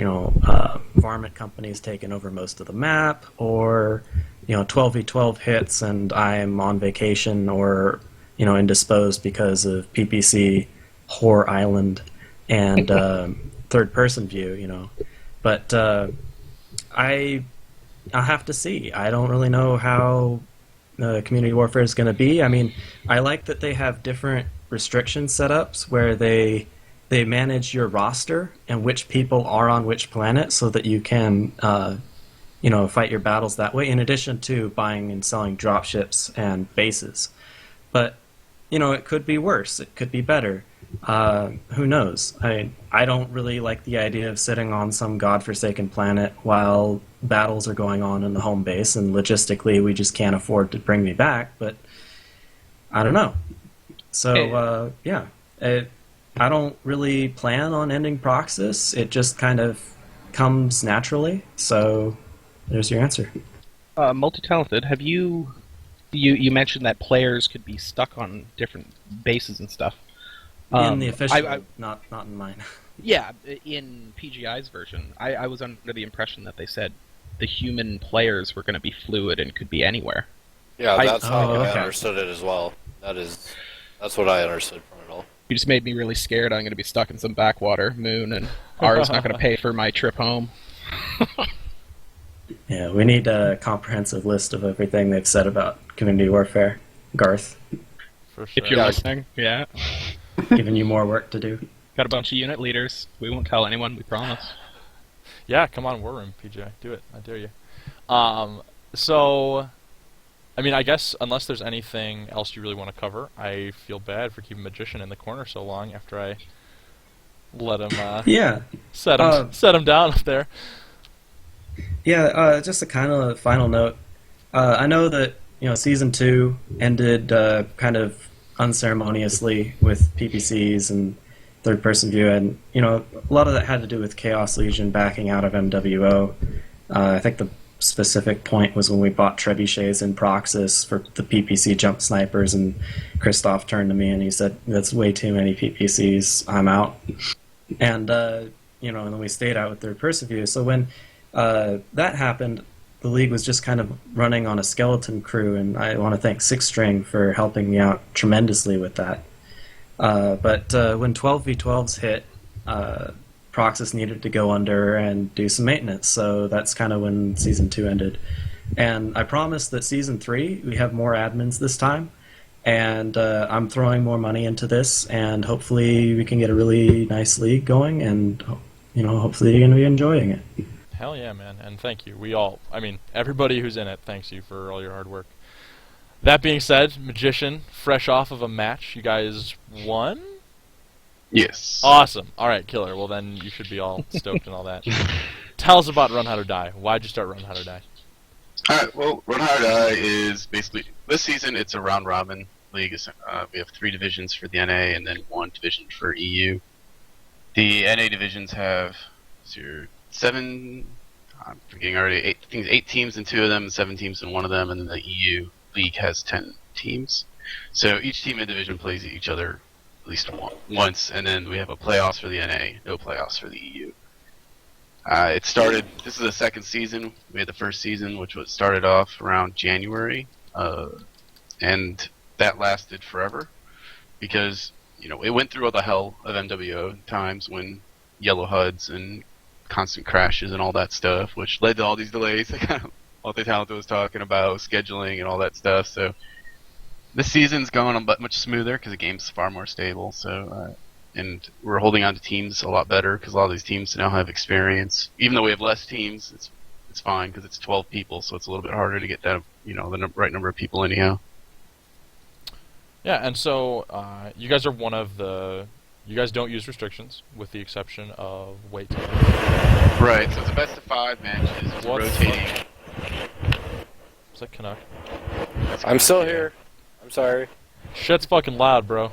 varmint companies taking over most of the map, or, 12v12 hits and I'm on vacation, or, indisposed because of PPC, Whore Island, and third-person view, But I I'll have to see. I don't really know how community warfare is going to be. I mean, I like that they have different restriction setups where they manage your roster and which people are on which planet, so that you can fight your battles that way. In addition to buying and selling dropships and bases, but it could be worse. It could be better. Who knows? I don't really like the idea of sitting on some godforsaken planet while battles are going on in the home base, and logistically we just can't afford to bring me back. But I don't know. So I don't really plan on ending Proxis. It just kind of comes naturally. So there's your answer. Multi-talented, have you mentioned that players could be stuck on different bases and stuff. In the official, not in mine. Yeah, in PGI's version, I was under the impression that they said the human players were going to be fluid and could be anywhere. Yeah, that's how I understood it as well. That's what I understood from it all. You just made me really scared. I'm going to be stuck in some backwater moon, and R's not going to pay for my trip home. Yeah, we need a comprehensive list of everything they've said about community warfare. Garth, For sure. If you're listening, yeah. giving you more work to do. Got a bunch of unit leaders. We won't tell anyone, we promise. Yeah, come on, War Room, PJ. Do it. I dare you. So, I mean, I guess unless there's anything else you really want to cover, I feel bad for keeping Magician in the corner so long after I let him set him down up there. Yeah, just a kind of final note. I know that season 2 ended kind of unceremoniously with PPCs and third-person view, and a lot of that had to do with Chaos Legion backing out of MWO. I think the specific point was when we bought trebuchets in Proxis for the PPC jump snipers, and Christoph turned to me and he said, "That's way too many PPCs. I'm out." And and then we stayed out with third-person view. So when that happened, the league was just kind of running on a skeleton crew, and I want to thank Six String for helping me out tremendously with that. But when 12v12s hit, Proxis needed to go under and do some maintenance, so that's kind of when Season 2 ended. And I promise that Season 3, we have more admins this time, and I'm throwing more money into this, and hopefully we can get a really nice league going, and hopefully you're going to be enjoying it. Hell yeah, man, and thank you. Everybody who's in it, thanks you for all your hard work. That being said, Magician, fresh off of a match, you guys won? Yes. Awesome. Alright, killer. Well then, you should be all stoked and all that. Tell us about Run How to Die. Why'd you start Run How to Die? Alright, well, Run How to Die is basically, this season it's a round-robin league. We have 3 divisions for the NA and then 1 division for EU. The NA divisions have 7, I'm forgetting already, 8 teams in 2 of them, 7 teams in 1 of them, and then the EU league has 10 teams. So each team in division plays each other at least once, and then we have a playoffs for the NA, no playoffs for the EU. It started, this is the second season. We had the first season, which was started off around January, and that lasted forever because, it went through all the hell of MWO times when yellow HUDs and constant crashes and all that stuff, which led to all these delays. Multi-talented was talking about scheduling and all that stuff. So this season's going much smoother because the game's far more stable. So and we're holding on to teams a lot better because a lot of these teams now have experience. Even though we have less teams, it's fine because it's 12 people, so it's a little bit harder to get that the right number of people anyhow. Yeah, and so you guys are one of the. You guys don't use restrictions, with the exception of weight. Right. So it's a best of 5 matches. It's rotating. Is that Canuck? I'm still here. I'm sorry. Shit's fucking loud, bro.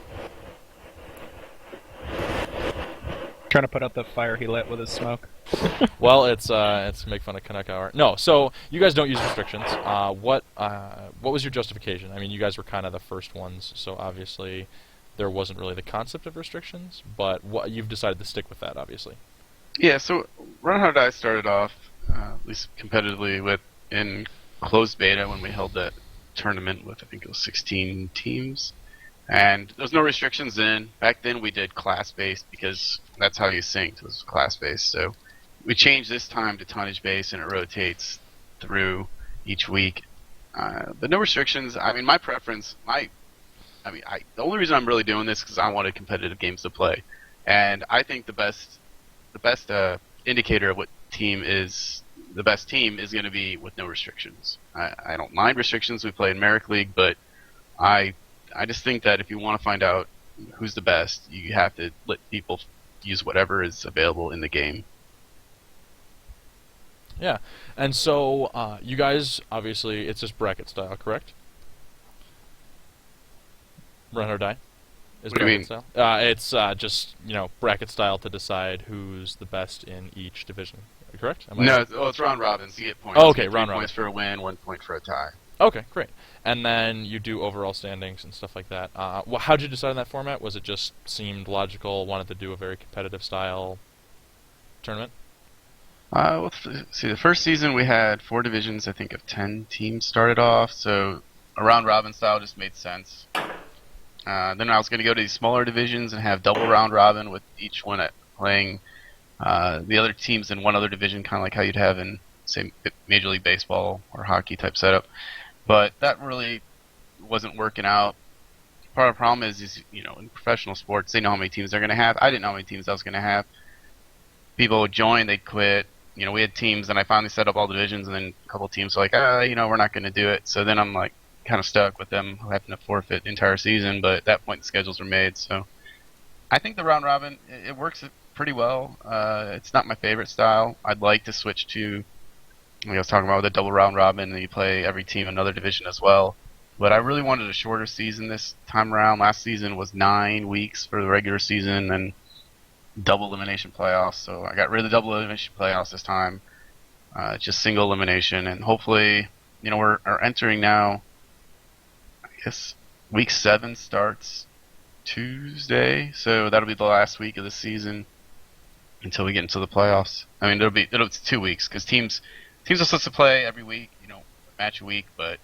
Trying to put out the fire he lit with his smoke. Well, it's make fun of Canuck hour. No, so you guys don't use restrictions. What was your justification? I mean, you guys were kind of the first ones, so obviously there wasn't really the concept of restrictions, but you've decided to stick with that, obviously. Yeah, so Run How to Die started off, at least competitively, in closed beta when we held that tournament with, I think it was 16 teams. And there was no restrictions then. Back then we did class-based because that's how you synced, was class-based. So we changed this time to tonnage-based, and it rotates through each week. But no restrictions. I mean, my preference, the only reason I'm really doing this is because I wanted competitive games to play, and I think the best indicator of what team is the best team is going to be with no restrictions. I don't mind restrictions. We play in Marik League, but I just think that if you want to find out who's the best, you have to let people use whatever is available in the game. Yeah, and so you guys, obviously, it's just bracket style, correct? Run or die? Is What do you bracket style? It's just, bracket style to decide who's the best in each division, correct? No, it's round robin, so you get points. Oh, okay, you get round 3 robin. points for a win, 1 point for a tie. Okay, great. And then you do overall standings and stuff like that. How'd you decide on that format? Was it just seemed logical, wanted to do a very competitive style tournament? The first season we had 4 divisions, I think of 10 teams started off, so a round robin style just made sense. Then I was going to go to these smaller divisions and have double round robin with each one playing the other teams in one other division, kind of like how you'd have in, say, Major League Baseball or hockey type setup. But that really wasn't working out. Part of the problem is in professional sports, they know how many teams they're going to have. I didn't know how many teams I was going to have. People would join, they'd quit. We had teams, and I finally set up all the divisions, and then a couple of teams were like, we're not going to do it. So then I'm like kind of stuck with them having to forfeit the entire season. But at that point, the schedules were made. So I think the round robin, it works pretty well. It's not my favorite style. I'd like to switch to, like I was talking about, with a double round robin, and you play every team in another division as well. But I really wanted a shorter season this time around. Last season was 9 weeks for the regular season and double elimination playoffs. So I got rid of the double elimination playoffs this time. Just single elimination, and hopefully, we're entering now. I guess week 7 starts Tuesday, so that'll be the last week of the season until we get into the playoffs. I mean, it'll 2 weeks because teams are supposed to play every week, match a week, but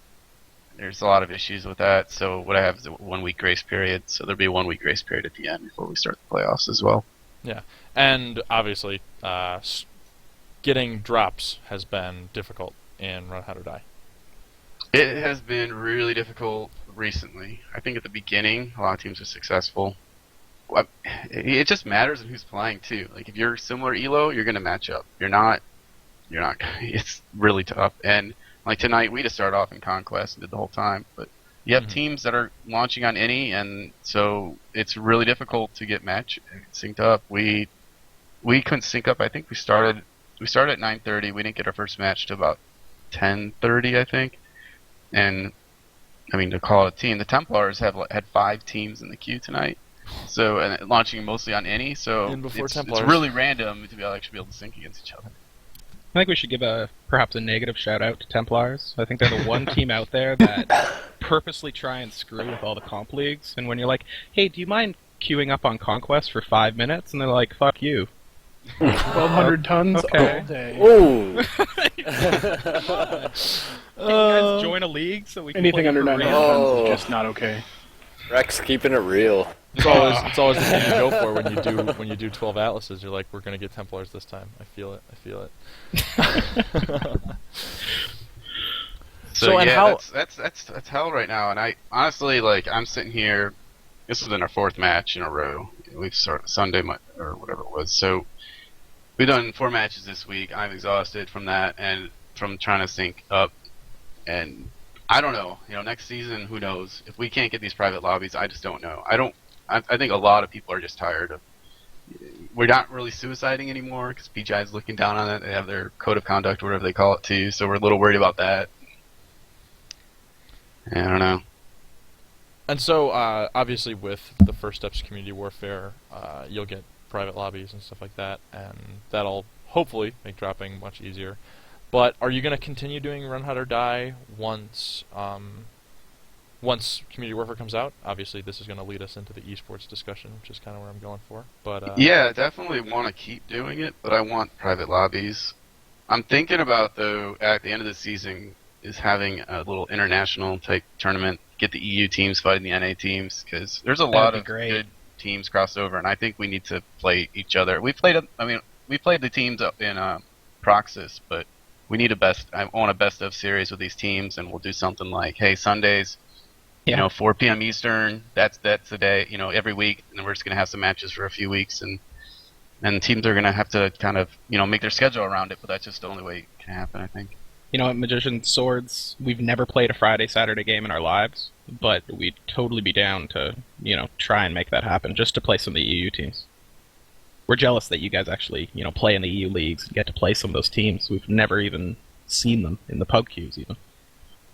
there's a lot of issues with that. So what I have is a 1 week grace period. So there'll be a 1 week grace period at the end before we start the playoffs as well. Yeah, and obviously, getting drops has been difficult in Run Hard or Die. It has been really difficult recently. I think at the beginning, a lot of teams are successful. It just matters who's playing too. Like if you're similar elo, you're gonna match up. You're not. It's really tough. And like tonight, we just started off in Conquest and did the whole time. But you have teams that are launching on any, and so it's really difficult to get match synced up. We couldn't sync up. I think we started at 9:30. We didn't get our first match to about 10:30, I think. And I mean, to call it a team, the Templars had 5 teams in the queue tonight. So and launching mostly on any. So it's really random to actually be able to sync against each other. I think we should give perhaps a negative shout out to Templars. I think they're the one team out there that purposely try and screw with all the comp leagues. And when you're like, hey, do you mind queuing up on Conquest for 5 minutes? And they're like, fuck you. 1,200 tons okay. all day. Ooh. Can you guys join a league so we can Anything play under for 900 real? tons is just not okay. Rex keeping it real. It's always the thing you go for when you do 12 atlases. You're like, we're gonna get Templars this time. I feel it. So and yeah, how that's hell right now. And I honestly I'm sitting here. This is in our 4th match in a row. We've started Sunday or whatever it was. So we've done 4 matches this week. I'm exhausted from that and from trying to sync up. And I don't know. Next season, who knows? If we can't get these private lobbies, I just don't know. I think a lot of people are just tired of. We're not really suiciding anymore because PGI is looking down on it. They have their code of conduct, or whatever they call it, too. So we're a little worried about that. Yeah, I don't know. And so, obviously, with the First Steps Community Warfare, you'll get private lobbies and stuff like that, and that'll hopefully make dropping much easier. But are you going to continue doing Run Hard or Die once Community Warfare comes out? Obviously, this is going to lead us into the esports discussion, which is kind of where I'm going for. But yeah, definitely want to keep doing it, but I want private lobbies. I'm thinking about, though, at the end of the season, is having a little international type tournament, get the EU teams fighting the NA teams, because there's a lot of good teams crossed over, and I think we need to play each other. We played the teams up in Proxis, but we need I want a best of series with these teams, and we'll do something like, hey, Sundays, Yeah. 4 p.m. Eastern. That's the day, every week, and then we're just gonna have some matches for a few weeks, and teams are gonna have to kind of make their schedule around it. But that's just the only way it can happen, I think. At Magician Swords, we've never played a Friday-Saturday game in our lives, but we'd totally be down to, try and make that happen, just to play some of the EU teams. We're jealous that you guys actually, play in the EU leagues and get to play some of those teams. We've never even seen them in the pub queues, even.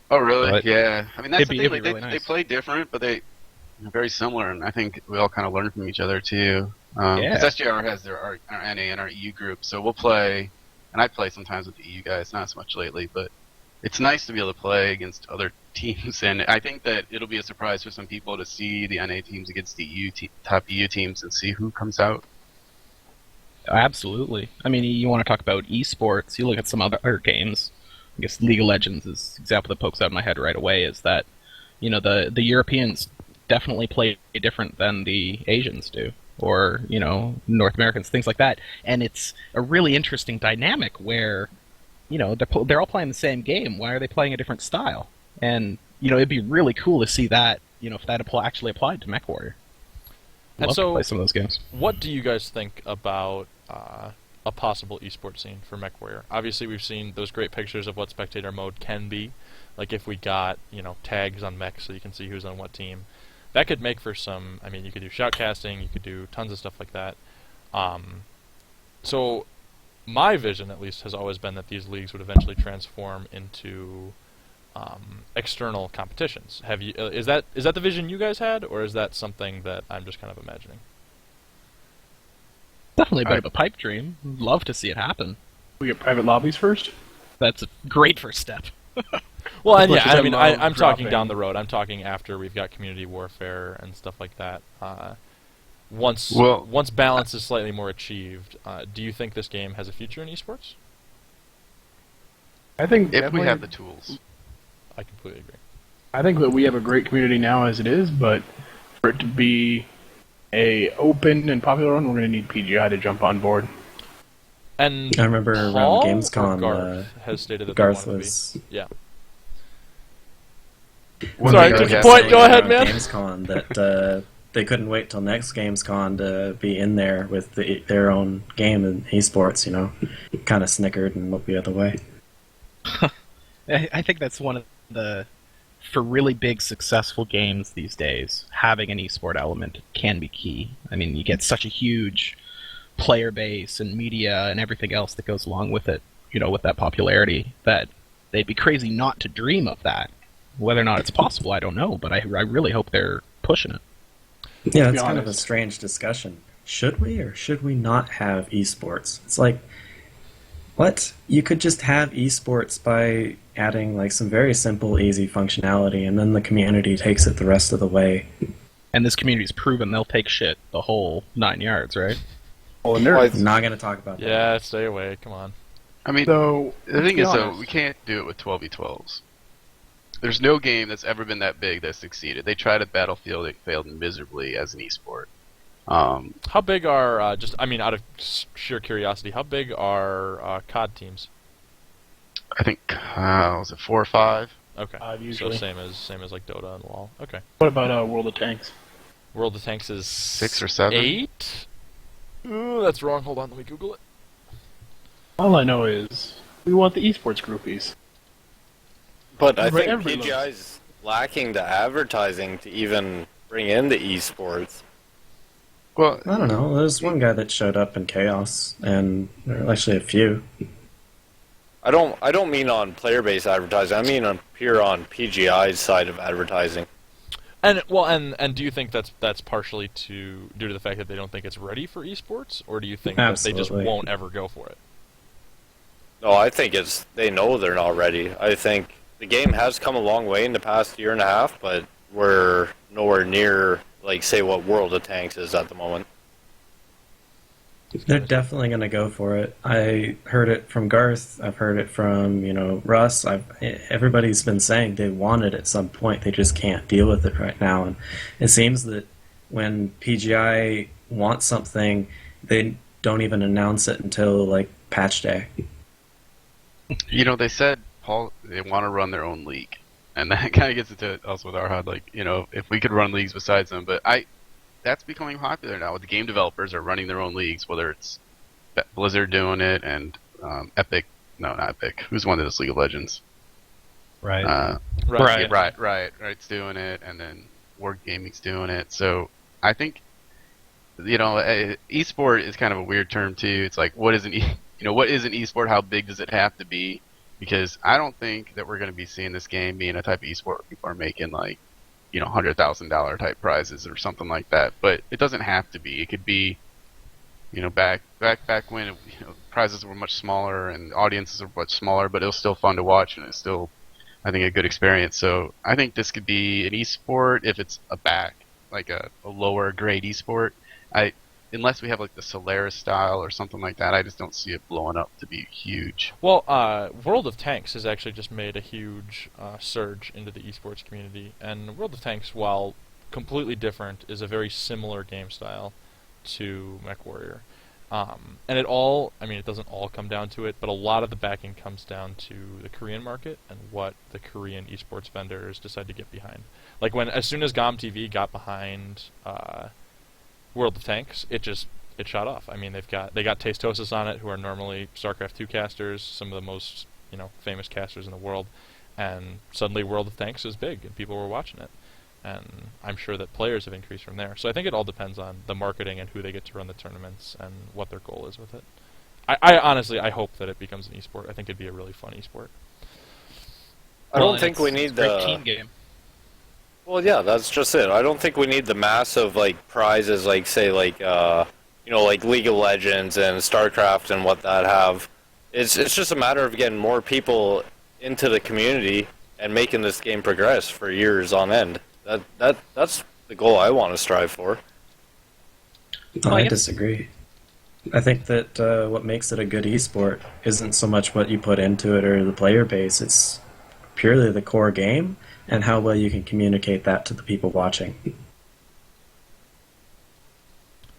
Oh, really? But yeah. I mean, that's the thing. it'd be Like, really they nice. play different, but they're very similar, and I think we all kind of learn from each other, too. Yeah. Because SJR has our NA and our EU group, so we'll play, and I play sometimes with the EU guys, not so much lately, but it's nice to be able to play against other teams, and I think that it'll be a surprise for some people to see the NA teams against the top EU teams and see who comes out. Absolutely. I mean, you want to talk about esports, you look at some other games. I guess League of Legends is the example that pokes out in my head right away, is that, the Europeans definitely play different than the Asians do, or, North Americans, things like that. And it's a really interesting dynamic where, they're all playing the same game. Why are they playing a different style? And, it'd be really cool to see that, if that actually applied to MechWarrior. I'd And love so- to play some of those games. What do you guys think about a possible esports scene for MechWarrior? Obviously, we've seen those great pictures of what spectator mode can be. Like if we got, tags on Mechs so you can see who's on what team. That could make for some, you could do shoutcasting, you could do tons of stuff like that. So my vision, at least, has always been that these leagues would eventually transform into external competitions. Have you? Is that the vision you guys had, or is that something that I'm just kind of imagining? Definitely a bit of a pipe dream. Love to see it happen. We get private lobbies first. That's a great first step. Well, and Which yeah, is I'm talking dropping. down the road. I'm talking after we've got community warfare and stuff like that. Once balance is slightly more achieved, do you think this game has a future in esports? I think If we definitely- have the tools. I completely agree. I think that we have a great community now as it is, but for it to be a open and popular one, we're going to need PGI to jump on board. And I remember around Paul or Gamescom, Garth has stated that Garth they want was. to be. Yeah. What Sorry, do took you your guys point. think? Go ahead, around man. Gamescom that they couldn't wait till next Gamescom to be in there with their own game in esports. Kind of snickered and looked the other way. I think that's one of the, for really big successful games these days, having an esport element can be key. You get such a huge player base and media and everything else that goes along with it, with that popularity, that they'd be crazy not to dream of that. Whether or not it's possible, I don't know, but I really hope they're pushing it. Yeah, be it's kind of a honest. strange discussion. Should we or should we not have esports? It's like, what? You could just have esports by adding some very simple, easy functionality, and then the community takes it the rest of the way. And this community's proven they'll take shit the whole 9 yards, right? Well, and Well, I'm not going to talk about that. Yeah, stay away. Come on. So, The thing to be is, though, honest- we can't do it with 12v12s. There's no game that's ever been that big that succeeded. They tried at Battlefield, it failed miserably as an esport. How big are out of sheer curiosity? How big are COD teams? I think was it 4 or 5? Okay, usually. so same as like Dota and LoL. Okay. What about World of Tanks? World of Tanks is 6 or 7. 8. Ooh, that's wrong. Hold on, let me Google it. All I know is we want the esports groupies. But I think Everybody PGI's lacking the advertising to even bring in the esports. Well, I don't know. There's one guy that showed up in Chaos, and there are actually a few. I don't mean on player-based advertising. I mean on PGI's side of advertising. And do you think that's partially due to the fact that they don't think it's ready for esports, or do you think that they just Absolutely. won't ever go for it? No, I think they know they're not ready. I think the game has come a long way in the past year and a half, but we're nowhere near, say, what World of Tanks is at the moment. They're definitely going to go for it. I heard it from Garth. I've heard it from, Russ. Everybody's been saying they want it at some point. They just can't deal with it right now. And it seems that when PGI wants something, they don't even announce it until, patch day. You know, they said they want to run their own league, and that kind of gets into us with RHOD. Like, you know, if we could run leagues besides them, but that's becoming popular now. The game developers are running their own leagues, whether it's Blizzard doing it and Epic. No, not Epic. Who's one that does League of Legends? Right. Right's doing it, and then Wargaming's doing it. So I think, you know, esport is kind of a weird term too. It's like, what is an what is an esport? How big does it have to be? Because I don't think that we're going to be seeing this game being a type of esport where people are making like, you know, $100,000 type prizes or something like that. But it doesn't have to be. It could be, you know, back when prizes were much smaller and audiences were much smaller, but it was still fun to watch and it's still, I think, a good experience. So I think this could be an esport if it's a lower grade esport. Unless we have like the Solaris style or something like that, I just don't see it blowing up to be huge. Well, World of Tanks has actually just made a huge surge into the esports community, and World of Tanks, while completely different, is a very similar game style to MechWarrior. And it doesn't all come down to it, but a lot of the backing comes down to the Korean market and what the Korean esports vendors decide to get behind. Like as soon as GOM TV got behind World of Tanks, it shot off. I mean, they got Tastosis on it, who are normally StarCraft 2 casters, some of the most, you know, famous casters in the world, and suddenly World of Tanks is big and people were watching it. And I'm sure that players have increased from there. So I think it all depends on the marketing and who they get to run the tournaments and what their goal is with it. I honestly hope that it becomes an esport. I think it'd be a really fun esport. I don't think we need the team game. Well, yeah, that's just it. I don't think we need the massive like prizes, like say like like League of Legends and StarCraft and what that have. It's just a matter of getting more people into the community and making this game progress for years on end. That's the goal I want to strive for. I disagree. I think that what makes it a good esport isn't so much what you put into it or the player base. It's purely the core game and how well you can communicate that to the people watching.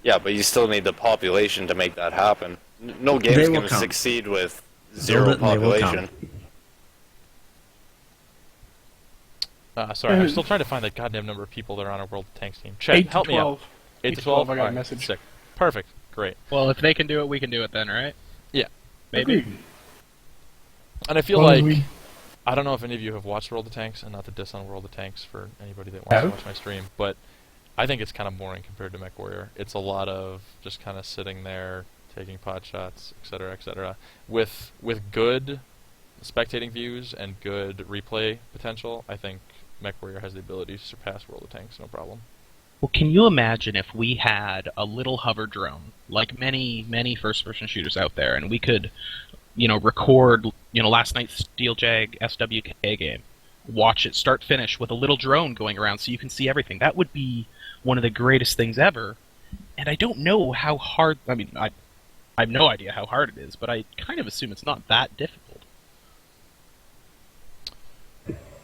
Yeah, but you still need the population to make that happen. No game's going to succeed with zero population. Sorry, I'm still trying to find that goddamn number of people that are on a World of Tanks team. Chet, help me out. 8 to 12? I got a message. Sick. Perfect. Great. Well, if they can do it, we can do it then, right? Yeah. Maybe. Agreed. And I feel like... I don't know if any of you have watched World of Tanks, and not to diss on World of Tanks for anybody that wants to watch my stream, but I think it's kind of boring compared to MechWarrior. It's a lot of just kind of sitting there, taking pot shots, etc., etc. With good spectating views and good replay potential, I think MechWarrior has the ability to surpass World of Tanks, no problem. Well, can you imagine if we had a little hover drone, like many first-person shooters out there, and we could, record, last night's Steeljag SWK game, watch it start finish with a little drone going around so you can see everything. That would be one of the greatest things ever. And I don't know how hard, I have no idea how hard it is, but I kind of assume it's not that difficult.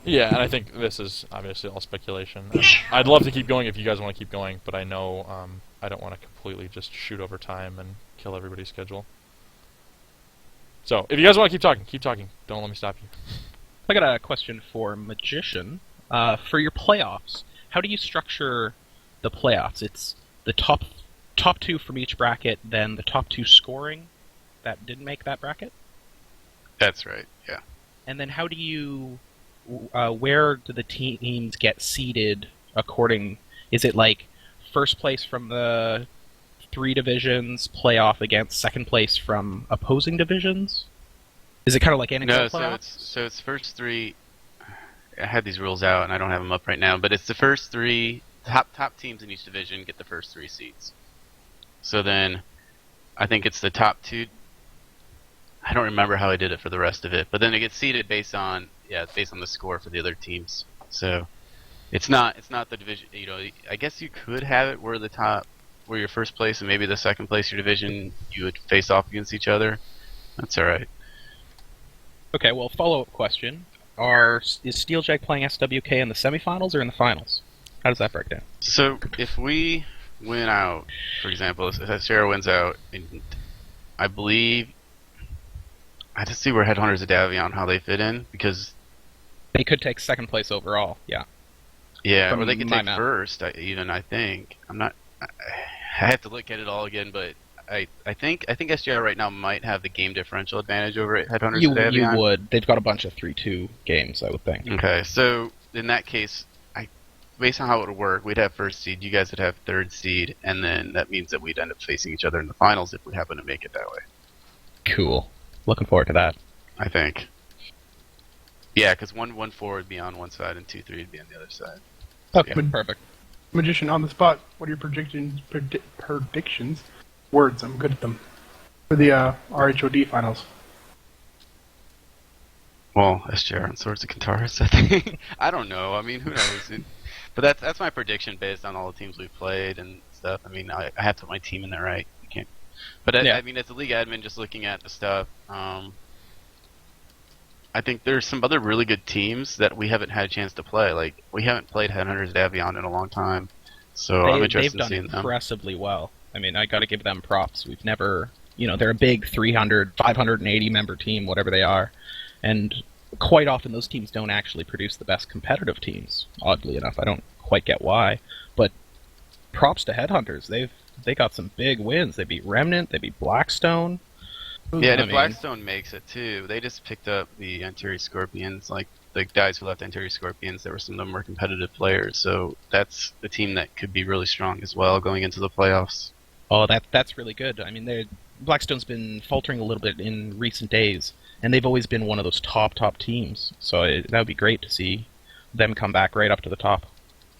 Yeah, and I think this is obviously all speculation. I'd love to keep going if you guys want to keep going, but I know I don't want to completely just shoot over time and kill everybody's schedule. So, if you guys want to keep talking. Don't let me stop you. I got a question for Magician. For your playoffs, how do you structure the playoffs? It's the top two from each bracket, then the top two scoring that didn't make that bracket? That's right, yeah. And then how do you... where do the teams get seeded according... Is it like first place from the 3 divisions playoff against second place from opposing divisions? Is it kind of like NHL playoffs? So it's first 3... I had these rules out and I don't have them up right now, but it's the first 3 top teams in each division get the first 3 seeds. So then I think it's the top 2... I don't remember how I did it for the rest of it, but then it gets seeded based on the score for the other teams. So it's not the division. I guess you could have it where your first place and maybe the second place your division you would face off against each other. That's all right. Okay, well, follow-up question: is Steeljag playing SWK in the semifinals or in the finals? How does that break down? So if we win out, for example, if Sarah wins out, and I believe I just see where Headhunters of Davion, how they fit in, because They could take second place overall. Yeah. yeah, From or they could my take map. first. I think. I'm not. I have to look at it all again, but I think SGI right now might have the game differential advantage over Headhunters You of Davion. would. They've got a bunch of 3-2 games, I would think. Okay, so in that case, based on how it would work, we'd have first seed, you guys would have third seed, and then that means that we'd end up facing each other in the finals if we happen to make it that way. Cool. Looking forward to that. I think. Yeah, because 1-4 would be on one side and 2-3 would be on the other side. Okay, Yeah. perfect. Magician on the spot. What are your predictions? Words, I'm good at them. For the RHOD finals. Well, SJR and Swords of Kentaurus, I think. I don't know. I mean, who knows? But that's my prediction based on all the teams we've played and stuff. I mean, I have to put my team in there right. You can't. But I mean, as a league admin, just looking at the stuff, I think there's some other really good teams that we haven't had a chance to play. Like, we haven't played Headhunters Davion in a long time, so I'm interested in seeing They've them. done impressively well. I mean, I got to give them props. We've never, they're a big 300, 580 member team, whatever they are, and quite often those teams don't actually produce the best competitive teams. Oddly enough, I don't quite get why, but props to Headhunters. They got some big wins. They beat Remnant. They beat Blackstone. Yeah, and if Blackstone makes it too, they just picked up the Antares Scorpions. Like, the guys who left Antares Scorpions, there were some of them were competitive players, so that's a team that could be really strong as well going into the playoffs. Oh, that's really good. I mean, Blackstone's been faltering a little bit in recent days, and they've always been one of those top that would be great to see them come back right up to the top.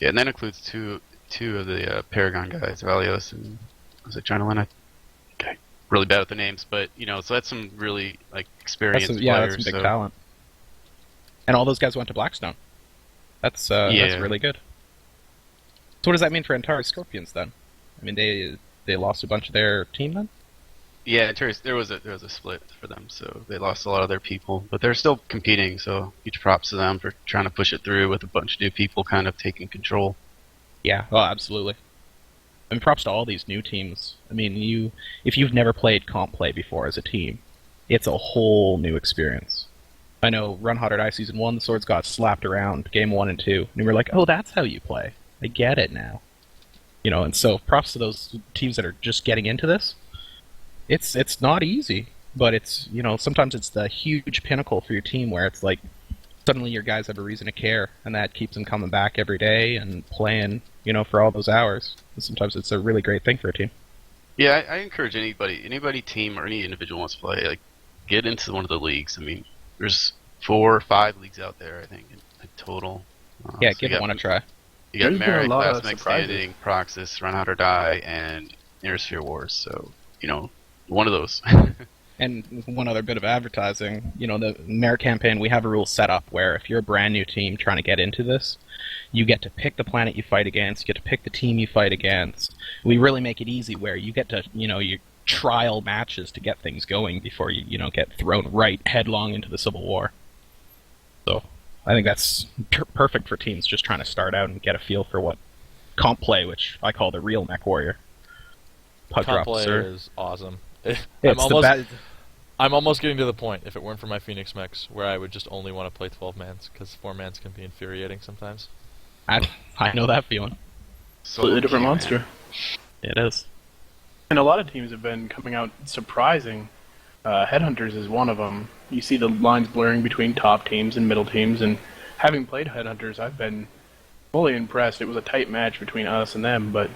Yeah, and that includes two of the Paragon guys, Valios and was it Adrenaline? Okay, really bad with the names, but so that's some really experienced players. That's some big talent. And all those guys went to Blackstone. That's really good. So what does that mean for Antares Scorpions then? I mean, they lost a bunch of their team then? Yeah, Antares, there was a split for them, so they lost a lot of their people, but they're still competing. So huge props to them for trying to push it through with a bunch of new people kind of taking control. Yeah, oh, absolutely. I mean, props to all these new teams. I mean, if you've never played comp play before as a team, it's a whole new experience. I know Run Hot or Die Season 1, the Swords got slapped around Game 1 and 2, and we were like, oh, that's how you play. I get it now. And so props to those teams that are just getting into this. It's not easy, but it's, sometimes it's the huge pinnacle for your team where it's like, suddenly your guys have a reason to care, and that keeps them coming back every day and playing, for all those hours. And sometimes it's a really great thing for a team. Yeah, I encourage anybody team or any individual wants to play, get into one of the leagues. I mean, there's 4 or 5 leagues out there, I think, in total. Yeah, give one a try. You got There's been a Marik, lot of Last Mech surprises. Standing, Proxis, Run Hot or Die, and Nearsphere Wars. So, one of those. And one other bit of advertising, the Marik campaign, we have a rule set up where if you're a brand new team trying to get into this, you get to pick the planet you fight against, you get to pick the team you fight against. We really make it easy where you get to, you trial matches to get things going before you, get thrown right headlong into the Civil War. So I think that's perfect for teams just trying to start out and get a feel for what comp play, which I call the real Mech Warrior. Pug Comp drops play are... is awesome. I'm I'm almost getting to the point, if it weren't for my Phoenix Mechs, where I would just only want to play 12-mans, because 4-mans can be infuriating sometimes. I know that feeling. Completely different monster. It is. And a lot of teams have been coming out surprising. Headhunters is one of them. You see the lines blurring between top teams and middle teams, and having played Headhunters, I've been fully impressed. It was a tight match between us and them, but I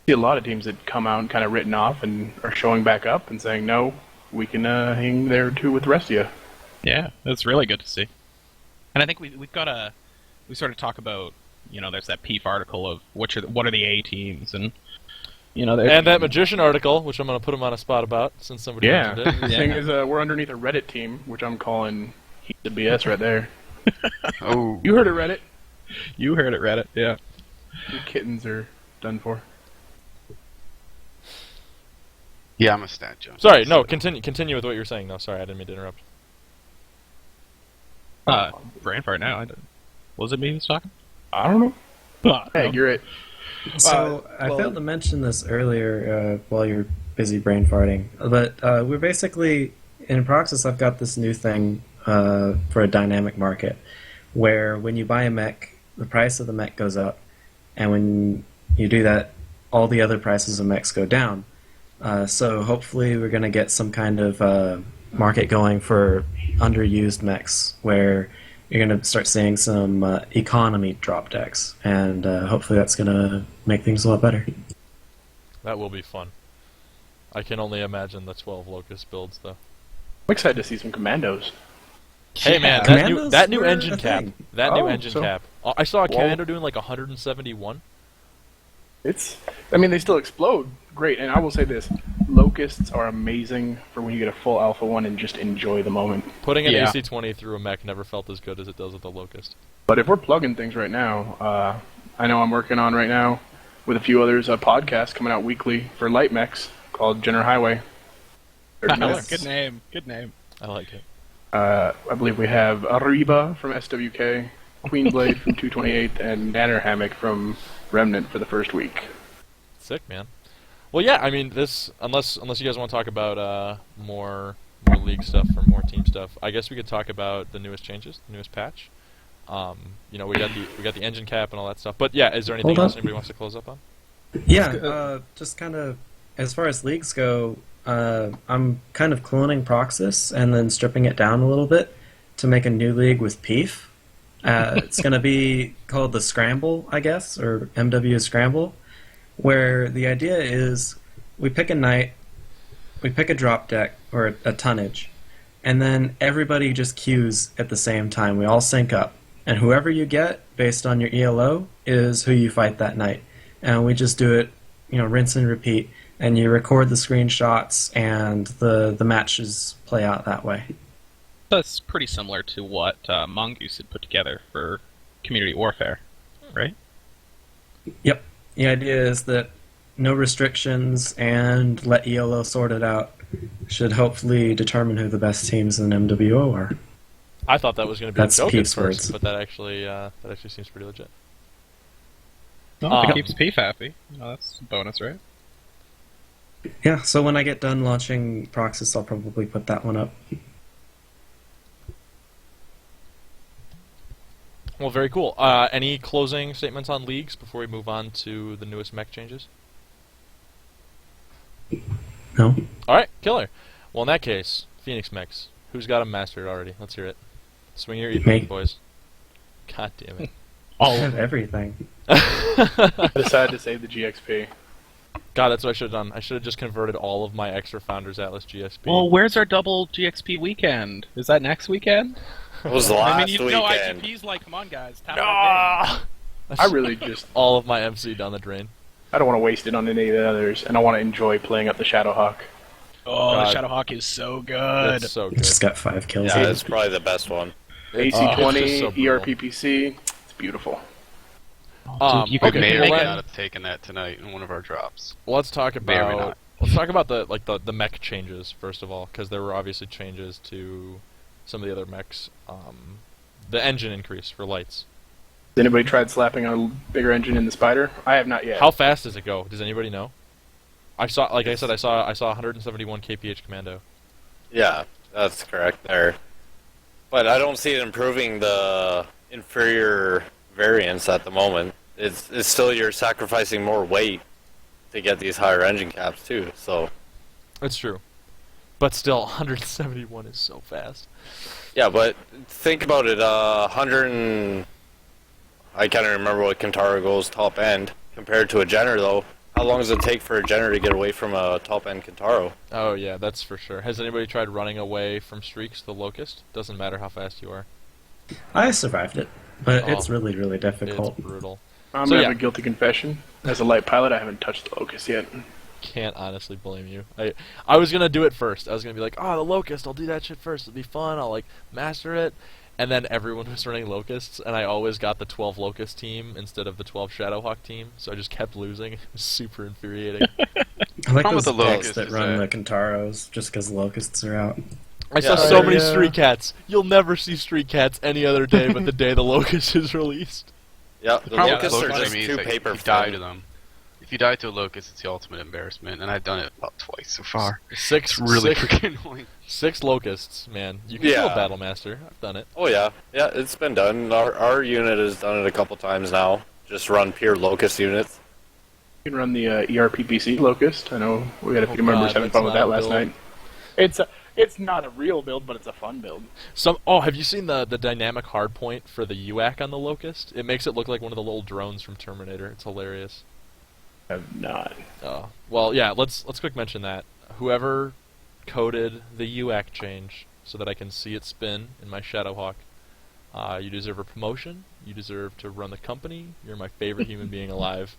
see a lot of teams that come out and kind of written off and are showing back up and saying, no, we can hang there too with the rest of you. Yeah, it's really good to see. And I think we've got we sort of talk about, there's that Peef article of what are the A teams, and And that Magician article, which I'm going to put him on a spot about, since somebody mentioned The it. thing is, we're underneath a Reddit team, which I'm calling Heat the BS right there. Oh. You heard it, Reddit. You heard it, Reddit, yeah. Your kittens are done for. Yeah, I'm a stat jump. Sorry, no, continue with what you were saying. No, sorry, I didn't mean to interrupt. Brain fart now. Was it me who was talking? I don't know. Hey, you're it. So I failed to mention this earlier while you're busy brain farting, but we're basically in Proxis, I've got this new thing for a dynamic market, where when you buy a mech, the price of the mech goes up, and when you do that, all the other prices of mechs go down. So hopefully we're going to get some kind of market going for underused mechs, where you're going to start seeing some economy drop decks, and hopefully that's going to make things a lot better. That will be fun. I can only imagine the 12 Locust builds, though. I'm excited to see some commandos. Hey man, Commandos that new were engine a cap. thing. That new Oh, engine so- cap. I saw a Whoa. commando doing like 171. I mean, they still explode. Great, and I will say this. Locusts are amazing for when you get a full Alpha 1 and just enjoy the moment. Putting an Yeah. AC-20 through a mech never felt as good as it does with the Locust. But if we're plugging things right now, I know I'm working on right now with a few others a podcast coming out weekly for light mechs called Jenner Highway. 30 minutes. Good name. Good name. I like it. I believe we have Arriba from SWK, Queenblade from 228, and Nanner Hammock from Remnant for the first week. Sick, man. Well, yeah. I mean, this unless you guys want to talk about more league stuff or more team stuff, I guess we could talk about the newest changes, the newest patch. We got the engine cap and all that stuff. But yeah, is there anything Hold on. else anybody wants to close up on? Yeah, just kind of as far as leagues go, I'm kind of cloning Proxis and then stripping it down a little bit to make a new league with Peef. It's going to be called the Scramble, I guess, or MW Scramble, where the idea is we pick a night, we pick a drop deck or a tonnage, and then everybody just queues at the same time. We all sync up, and whoever you get based on your ELO is who you fight that night. And we just do it, rinse and repeat, and you record the screenshots, and the matches play out that way. That's pretty similar to what Mongoose had put together for Community Warfare, right? Yep. The idea is that no restrictions and let ELO sort it out should hopefully determine who the best teams in MWO are. I thought that was going to be That's a joke at Peef's first, words. but that actually seems pretty legit. Well, if it keeps Peef happy. That's a bonus, right? Yeah, so when I get done launching Proxis, I'll probably put that one up. Well, very cool. Any closing statements on leagues before we move on to the newest mech changes? No? All right, killer. Well, in that case, Phoenix Mechs. Who's got them mastered already? Let's hear it. Swing your Me. e boys. God damn it. I have everything. I decided to save the GXP. God, that's what I should have done. I should have just converted all of my extra Founders Atlas GSP. Well, where's our double GXP weekend? Is that next weekend? It was the last I mean, you know, weekend. IGP's like, come on, guys. Tap Ah! I really just, all of my MC down the drain. I don't want to waste it on any of the others, and I want to enjoy playing up the Shadowhawk. Oh, God. the Shadowhawk is so good. It's so It good. just got 5 kills. Yeah, it's probably the best one. It's AC-20, just so brutal. ERPPC, it's beautiful. You We could may or make may it. not have taken that tonight in one of our drops. Let's talk May or may about the mech changes first of all, because there were obviously changes to some of the other mechs. The engine increase for lights. Has anybody tried slapping a bigger engine in the Spider? I have not yet. How fast does it go? Does anybody know? I saw 171 kph commando. Yeah, that's correct there. But I don't see it improving the inferior variants at the moment. It's still you're sacrificing more weight to get these higher engine caps too. So It's true, but still, 171 is so fast. yeah, but think about it. 100 and I can't remember what Kentaro goes top end compared to a Jenner though. How long does it take for a Jenner to get away from a top end Kentaro? Oh yeah, that's for sure. Has anybody tried running away from streaks the Locust? Doesn't matter how fast you are. I survived it, but Oh. it's really, really difficult. It's brutal. I'm So, gonna yeah. have a guilty confession. As a light pilot, I haven't touched the Locust yet. Can't honestly blame you. I was gonna do it first. I was gonna be like, oh, the Locust, I'll do that shit first. It'll be fun. I'll like master it. And then everyone was running Locusts, and I always got the 12 Locust team instead of the 12 Shadowhawk team. So I just kept losing. It was super infuriating. I like Problem those with the decks Locust that is run that- the Kentaros just because Locusts are out. I saw Yeah. so many Yeah. Street Cats. You'll never see Street Cats any other day but the day the Locust is released. Yeah, the problem Locusts with are Locust just to me is too that paper you die thin. to them. if you die to a locust, it's the ultimate embarrassment, and I've done it about twice so far. Six, It's really six, freaking annoying. 6 locusts, man. You can Yeah. kill a battle master. I've done it. Oh yeah, yeah, it's been done. Our unit has done it a couple times now. Just run pure locust units. You can run the ERPPC Locust. I know we had a Oh, few members God, having that's fun with not that a last build. night. It's not a real build, but it's a fun build. Have you seen the dynamic hardpoint for the UAC on the locust? It makes it look like one of the little drones from Terminator. It's hilarious. I have not. Oh, well, yeah. Let's quick mention that whoever coded the UAC change so that I can see it spin in my Shadowhawk, you deserve a promotion. You deserve to run the company. You're my favorite human being alive.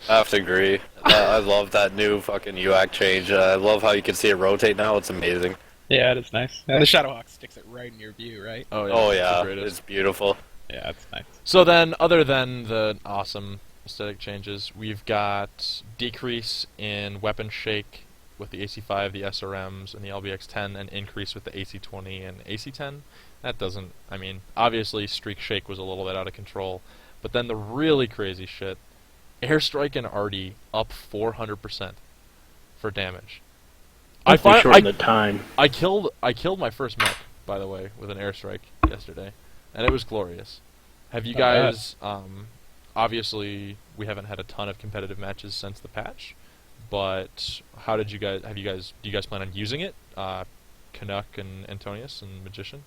I have to agree. I love that new fucking UAC change. I love how you can see it rotate now. It's amazing. Yeah, it is nice. And the Shadowhawk sticks it right in your view, right? Oh yeah. Oh it's the yeah, greatest. it's beautiful. Yeah, it's nice. So then, other than the awesome aesthetic changes, we've got decrease in weapon shake with the AC5, the SRMs, and the LBX-10, and increase with the AC20 and AC10. That doesn't... I mean, obviously Streak Shake was a little bit out of control, but then the really crazy shit, Airstrike and RD up 400% for damage. I shortened the time. I killed my first mech, by the way, with an airstrike yesterday, and it was glorious. Have you guys? Obviously, we haven't had a ton of competitive matches since the patch, but how did you guys? Do you guys plan on using it? Canuck and Antonius and Magician,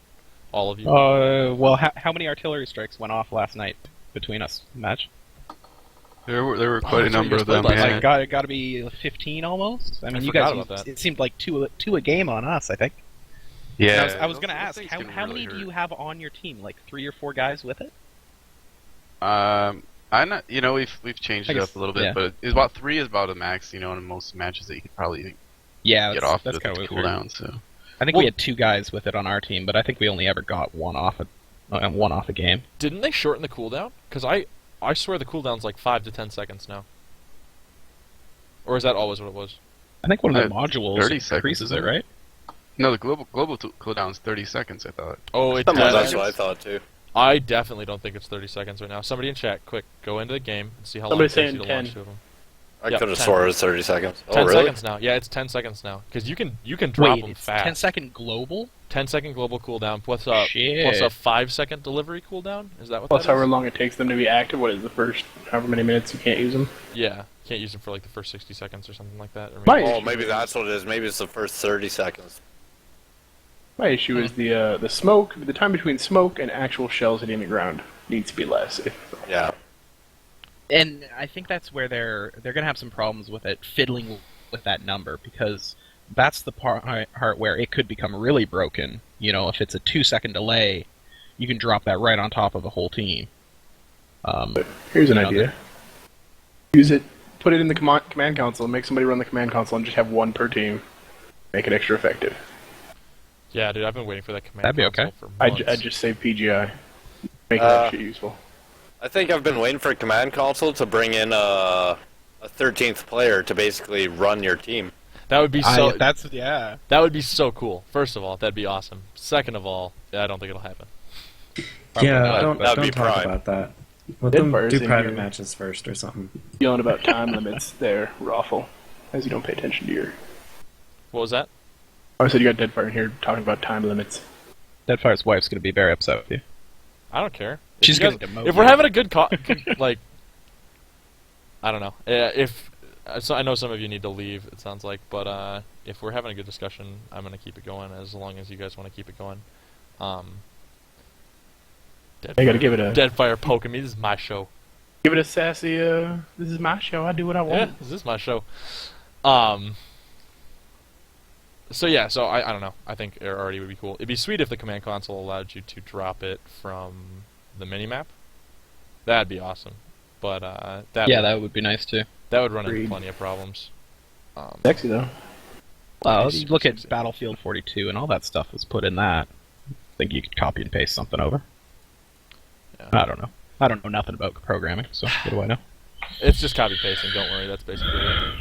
all of you. Well, how many artillery strikes went off last night between us match? There were quite a that's what number you of guys them. played last Yeah. Like, got to be 15 almost. I mean, you forgot guys. about that. It seemed like two a game on us. I think. Yeah. And I was gonna those ask things how can many really do hurt. you have on your team? Like 3 or 4 guys with it? I'm not. You know, we've changed I it guess, up a little bit, yeah. but it's about 3 is about a max. You know, in most matches that you could probably Yeah, get off that's with kind the of weird. cooldown. So I think Well- we had 2 guys with it on our team, but I think we only ever got one off a game. Didn't they shorten the cooldown? Because I swear the cooldown's like 5 to 10 seconds now. Or is that always what it was? I think one of the 30 modules seconds, increases it, isn't it? right? no, the global cooldown is 30 seconds. I thought. Oh, it That's does. what I thought too. I definitely don't think it's 30 seconds right now. Somebody in chat, quick, go into the game and see how long Somebody's it takes you to saying launch 10. 2 of them. I Yep, could have 10. swore it was 30 seconds. Oh 10 really? seconds now. Yeah, it's 10 seconds now. Because you can drop Wait, them it's fast. 10-second global? 10-second global cooldown plus a Shit. 5-second delivery cooldown. Is that what Plus, that is? however long it takes them to be active. What is the first however many minutes you can't use them? Yeah, can't use them for like the first 60 seconds or something like that. Or Right. Oh, maybe that's what it is. Maybe it's the first 30 seconds. My issue is the smoke. The time between smoke and actual shells hitting the ground needs to be less. Yeah. And I think that's where they're gonna have some problems with it, fiddling with that number, because that's the part where it could become really broken. You know, if it's a 2-second delay, you can drop that right on top of a whole team. Here's an You know, idea. Use it. Put it in the command console. Make somebody run the command console and just have one per team. Make it extra effective. Yeah, dude, I've been waiting for that command That'd be console okay. for I months. just save PGI. Make that shit useful. I think I've been waiting for command console to bring in a 13th player to basically run your team. That would be so. Yeah. That would be so cool. First of all, that'd be awesome. Second of all, I don't think it'll happen. Yeah, not. don't That'd be talk prime. about that. Let Dead them Fire's do in private here. matches first or something. Yelling about time limits there, Raffle, as you don't pay attention to your... What was that? I said you got Deadfire in here talking about time limits. Deadfire's wife's gonna be very upset with you. I don't care. If She's you guys- getting demoted. If we're having a good like, I don't know. So I know some of you need to leave. It sounds like, but if we're having a good discussion, I'm gonna keep it going as long as you guys want to keep it going. I gotta give it a Deadfire poking me. This is my show. sassy. This is my show. I do what I Yeah, want. this is my show. So yeah, so I don't know. I think Air RD would be cool. It'd be sweet if the command console allowed you to drop it from the minimap. That'd be awesome. But That would be nice too. that would run into Agreed. plenty of problems. Sexy though. Well, Nice. you look at Battlefield 42 and all that stuff was put in that. I think you could copy and paste something over. Yeah. I don't know. I don't know nothing about programming, so what do I know? It's just copy pasting. Don't worry. That's basically it.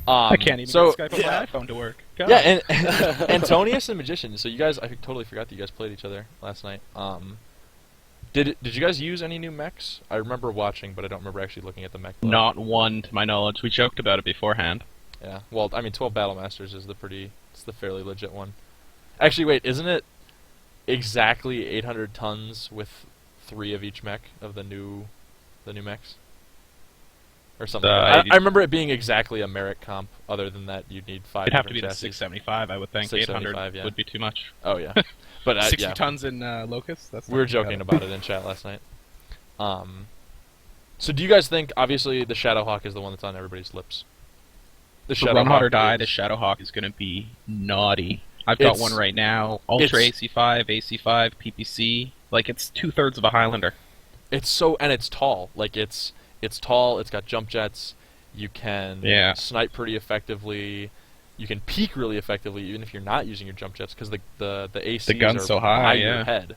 I can't even so, get Skype on my iPhone to work. God. Yeah, and Antonius and Magician. So you guys, I totally forgot that you guys played each other last night. Did you guys use any new mechs? I remember watching, but I don't remember actually looking at the mech. Not one, to my knowledge. We joked about it beforehand. Yeah. Well, I mean, 12 Battle Masters is it's the fairly legit one. Actually, wait, isn't it exactly 800 tons with 3 of each mech of the new mechs? Or something. I remember it being exactly a Marik comp. Other than that, you'd need 5. It'd have to be chassis. the 675, I would think. 800 yeah. would be too much. Oh yeah, but 60 yeah. tons in Locust. That's We were joking about it in chat last night. So do you guys think? Obviously, the Shadowhawk is the one that's on everybody's lips. The For Run Hard or Die, the Shadowhawk is going to be naughty. I've got one right now. Ultra AC5, AC5, PPC. Like, it's 2/3 of a Highlander. It's tall. Like, it's tall, it's got jump jets, you can snipe pretty effectively, you can peek really effectively even if you're not using your jump jets, because the ACs the gun's are so high, your head.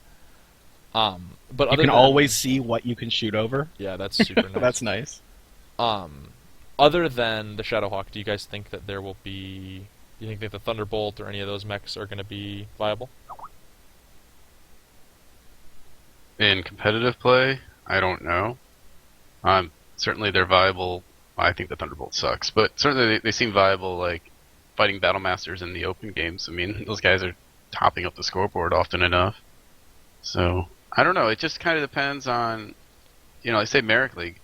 But you can always see what you can shoot over. Yeah, that's super nice. That's nice. Other than the Shadowhawk, do you guys think that there will be... Do you think that the Thunderbolt or any of those mechs are going to be viable? In competitive play, I don't know. Certainly they're viable. I think the Thunderbolt sucks, but certainly they seem viable, like fighting Battle Masters in the open games. I mean, those guys are topping up the scoreboard often enough. So, I don't know. It just kind of depends on, I say Marik League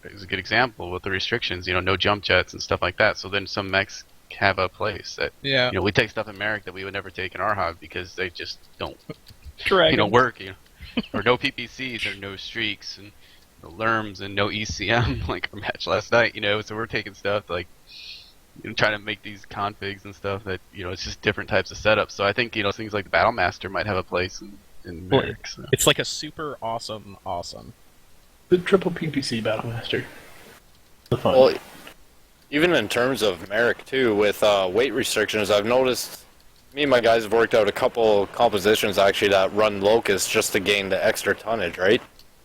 is a good example with the restrictions, no jump jets and stuff like that. So then some mechs have a place that, we take stuff in Marik that we would never take in RHOD because they just don't, work, or no PPCs or no streaks and no lerms and no ECM like our match last night, so we're taking stuff like trying to make these configs and stuff that it's just different types of setups. So I think things like the Battle Master might have a place in Marik. So. It's like a super awesome. The triple PPC Battle Master. The fun. Well, even in terms of Marik too, with weight restrictions, I've noticed me and my guys have worked out a couple compositions actually that run Locust just to gain the extra tonnage, right?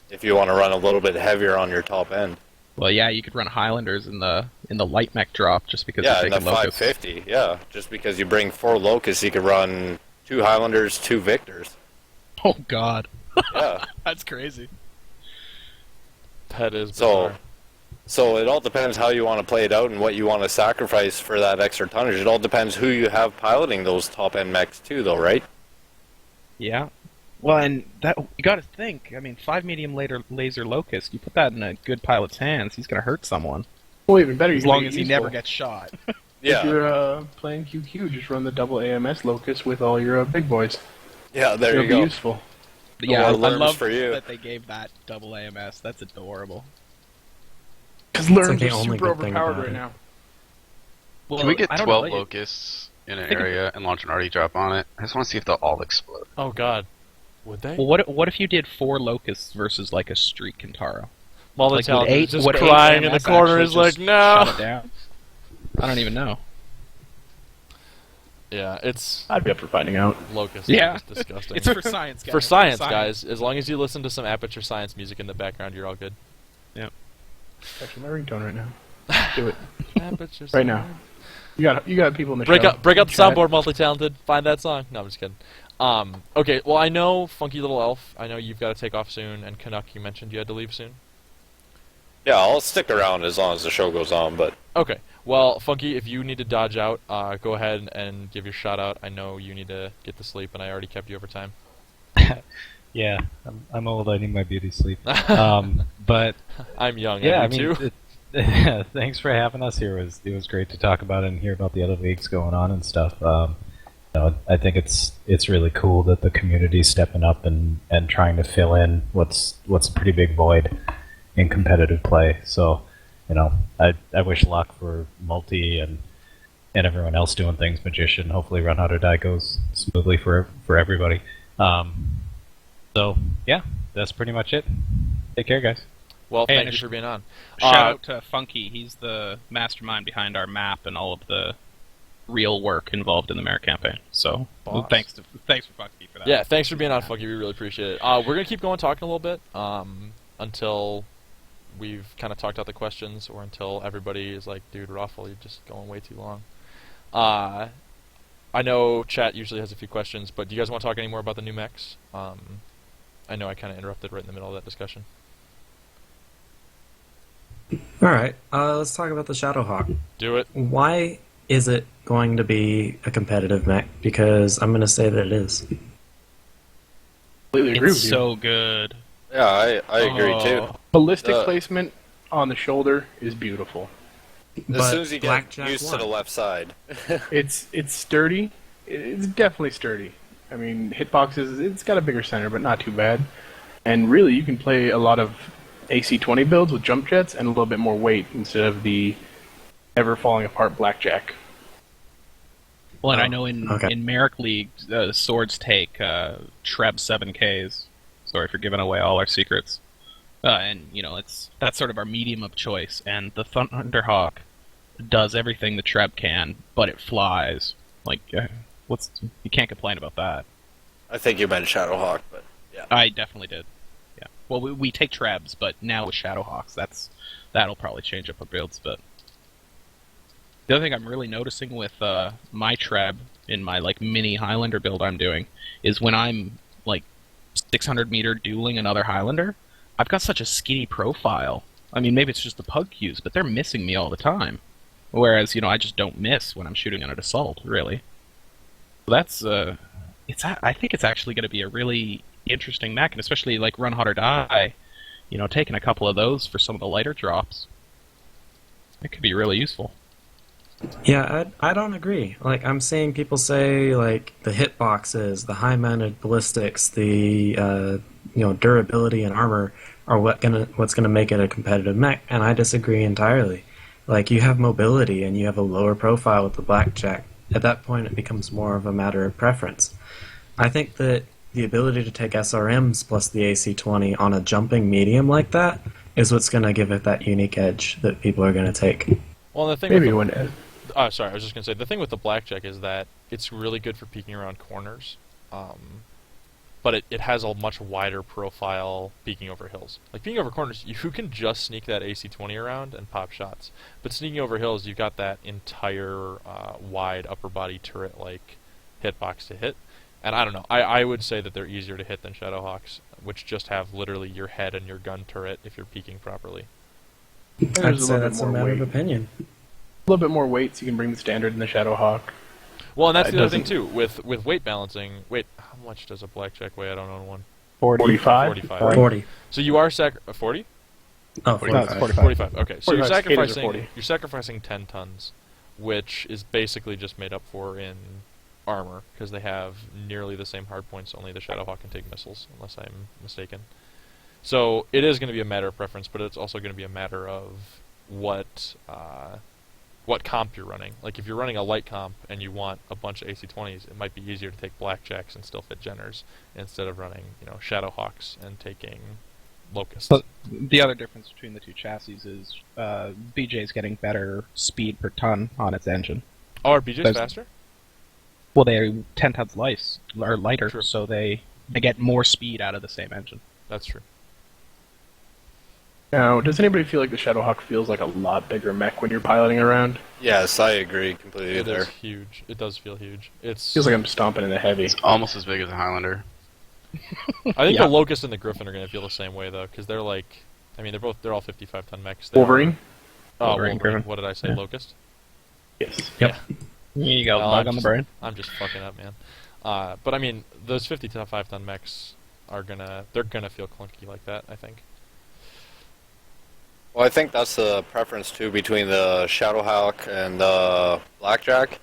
If you want to run a little bit heavier on your top end. Well, yeah, you could run Highlanders in the light mech drop just because you're taking in the Locust. 550, just because you bring 4 Locusts, you could run 2 Highlanders, 2 Victors. Oh God. Yeah. That's crazy. That is bizarre. So it all depends how you want to play it out and what you want to sacrifice for that extra tonnage. It all depends who you have piloting those top-end mechs too, though, right? Yeah. Well, and that you got to think. I mean, 5 medium laser Locust. You put that in a good pilot's hands, he's going to hurt someone. Well, even better, as long as he never gets shot. Yeah. If you're playing QQ, just run the double AMS Locust with all your big boys. Yeah, there It'll you go. be useful. Yeah, I love for you. that they gave that double AMS. That's adorable. Because Lerms like the are only super good thing overpowered about right it. now. Well, Can we get I don't 12 know, Locusts in an area and launch an RD drop on it? I just want to see if they'll all explode. Oh God, would they? Well, what if you did 4 Locusts versus like a Street Kintaro? Multi-talent would is just would crying in the AMS corner. actually Is like, just no. shut it down? I don't even know. Yeah, it's I'd be up for finding out. Locust. Yeah. It's disgusting. It's for science, guys. For science, guys. As long as you listen to some Aperture Science music in the background, you're all good. Yep. Actually, my ringtone right now. Do it Aperture right now. You got people in the break show. up the Chat. soundboard, multi-talented. Find that song. No, I'm just kidding. Okay, well, I know Funky Little Elf. I know you've got to take off soon, and Canuck, you mentioned you had to leave soon. Yeah, I'll stick around as long as the show goes on, but... Okay. Well, Funky, if you need to dodge out, go ahead and give your shout out. I know you need to get to sleep, and I already kept you over time. Yeah, I'm old. I need my beauty sleep. But I'm young. yeah, I I do mean, too. thanks for having us here. It was great to talk about it and hear about the other leagues going on and stuff. I think it's really cool that the community's stepping up and trying to fill in what's a pretty big void in competitive play. So, I wish luck for Multi and everyone else doing things. Magician, hopefully Run Hard or Die goes smoothly for everybody. So yeah, that's pretty much it. Take care, guys. Well, Hey, thank and you for being on. Shout out to Funky. He's the mastermind behind our map and all of the real work involved in the Marik campaign. So thanks for Funky for that. Yeah, thanks for being on, Funky. We really appreciate it. We're gonna keep going talking a little bit until we've kind of talked out the questions, or until everybody is like, "Dude, Ruffle, you're just going way too long." I know chat usually has a few questions, but do you guys want to talk any more about the new mechs? I know I kind of interrupted right in the middle of that discussion. All right, let's talk about the Shadowhawk. Do it. Why is it going to be a competitive mech? Because I'm going to say that it is. Completely agree It's with you. so good. Yeah, I agree too. Ballistic Uh, placement on the shoulder is beautiful. As But soon as you get Blackjack used to won. the left side. It's sturdy. It's definitely sturdy. I mean, hitboxes, it's got a bigger center, but not too bad. And really, you can play a lot of AC-20 builds with jump jets and a little bit more weight instead of the ever falling apart Blackjack. Well, and Oh, I know in okay. Marik League, swords take Treb 7Ks. Sorry for giving away all our secrets. And, you know, that's sort of our medium of choice. And the Thunderhawk does everything the Treb can, but it flies. Like, you can't complain about that. I think you meant Shadowhawk, but yeah. I definitely did. Yeah. Well, we take Trebs, but now with Shadowhawks, that'll probably change up our builds. But the other thing I'm really noticing with my Treb in my like mini Highlander build I'm doing is when I'm like 600-meter dueling another Highlander, I've got such a skinny profile. I mean, maybe it's just the pug cues, but they're missing me all the time. Whereas, you know, I just don't miss when I'm shooting on an assault, really. So that's I think it's actually going to be a really interesting mech, and especially like Run Hot or Die, you know, taking a couple of those for some of the lighter drops. It could be really useful. Yeah, I don't agree. Like, I'm seeing people say, like, the hitboxes, the high-mounted ballistics, the, durability and armor are what's gonna make it a competitive mech, and I disagree entirely. Like, you have mobility and you have a lower profile with the Blackjack. At that point, it becomes more of a matter of preference. I think that the ability to take SRMs plus the AC-20 on a jumping medium like that is what's gonna give it that unique edge that people are gonna take. Well, the thing Maybe with when sorry, I was just gonna say the thing with the Blackjack is that it's really good for peeking around corners, but it has a much wider profile peeking over hills. Like peeking over corners, you can just sneak that AC-20 around and pop shots, but sneaking over hills, you've got that entire wide upper body turret like hitbox to hit. And I don't know, I would say that they're easier to hit than Shadowhawks, which just have literally your head and your gun turret if you're peeking properly. I'd there's a say little that's bit a more matter weight. of opinion. A little bit more weight, so you can bring the standard in the Shadowhawk. Well, and that's It the other thing doesn't- too, with weight balancing. Wait, how much does a Blackjack weigh? I don't own one. 45? 45. 40. So you are 40? Oh, No, 45. it's 45. 45. Okay, so 45 skaters are 40. you're sacrificing 10 tons, which is basically just made up for in armor because they have nearly the same hard points. Only the Shadowhawk can take missiles, unless I'm mistaken. So it is going to be a matter of preference, but it's also going to be a matter of what comp you're running. Like if you're running a light comp and you want a bunch of AC-20s, it might be easier to take Blackjacks and still fit Jenners instead of running, Shadowhawks and taking Locusts. But the other difference between the two chassis is BJ's getting better speed per ton on its engine. Oh, are BJ's There's- faster? Well, they're 10 tons lighter, True. so they get more speed out of the same engine. That's true. Now, does anybody feel like the Shadowhawk feels like a lot bigger mech when you're piloting around? Yes, I agree completely It there. is huge. It does feel huge. It's. Feels like I'm stomping in the heavy. It's almost as big as a Highlander. I think Yeah. the Locust and the Griffin are going to feel the same way though, because they're like, I mean, they're all 55-ton mechs. They Wolverine? Are, Wolverine, Griffin. What did I say? Yeah. Locust. Yes. Yep. Here you go, Well, bug on the brain. I'm just fucking up, man. But I mean, those 55-ton mechs they're gonna feel clunky like that. I think. Well, I think that's the preference too between the Shadowhawk and the Blackjack.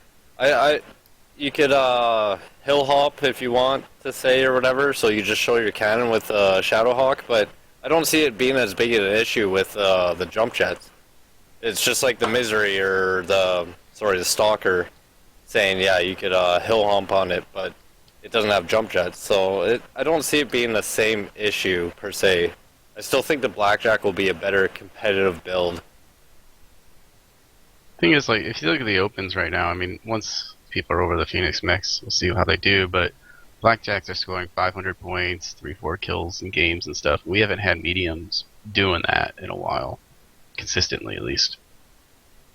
You could hill hop if you want to say or whatever, so you just show your cannon with Shadowhawk, but I don't see it being as big an issue with the jump jets. It's just like the Misery or the Stalker saying, yeah, you could hill hump on it, but it doesn't have jump jets, so I don't see it being the same issue per se. I still think the Blackjack will be a better competitive build. Thing is, like, if you look at the opens right now, I mean, once people are over the Phoenix mechs, we'll see how they do, but Blackjacks are scoring 500 points, 3-4 kills in games and stuff. We haven't had mediums doing that in a while. Consistently, at least.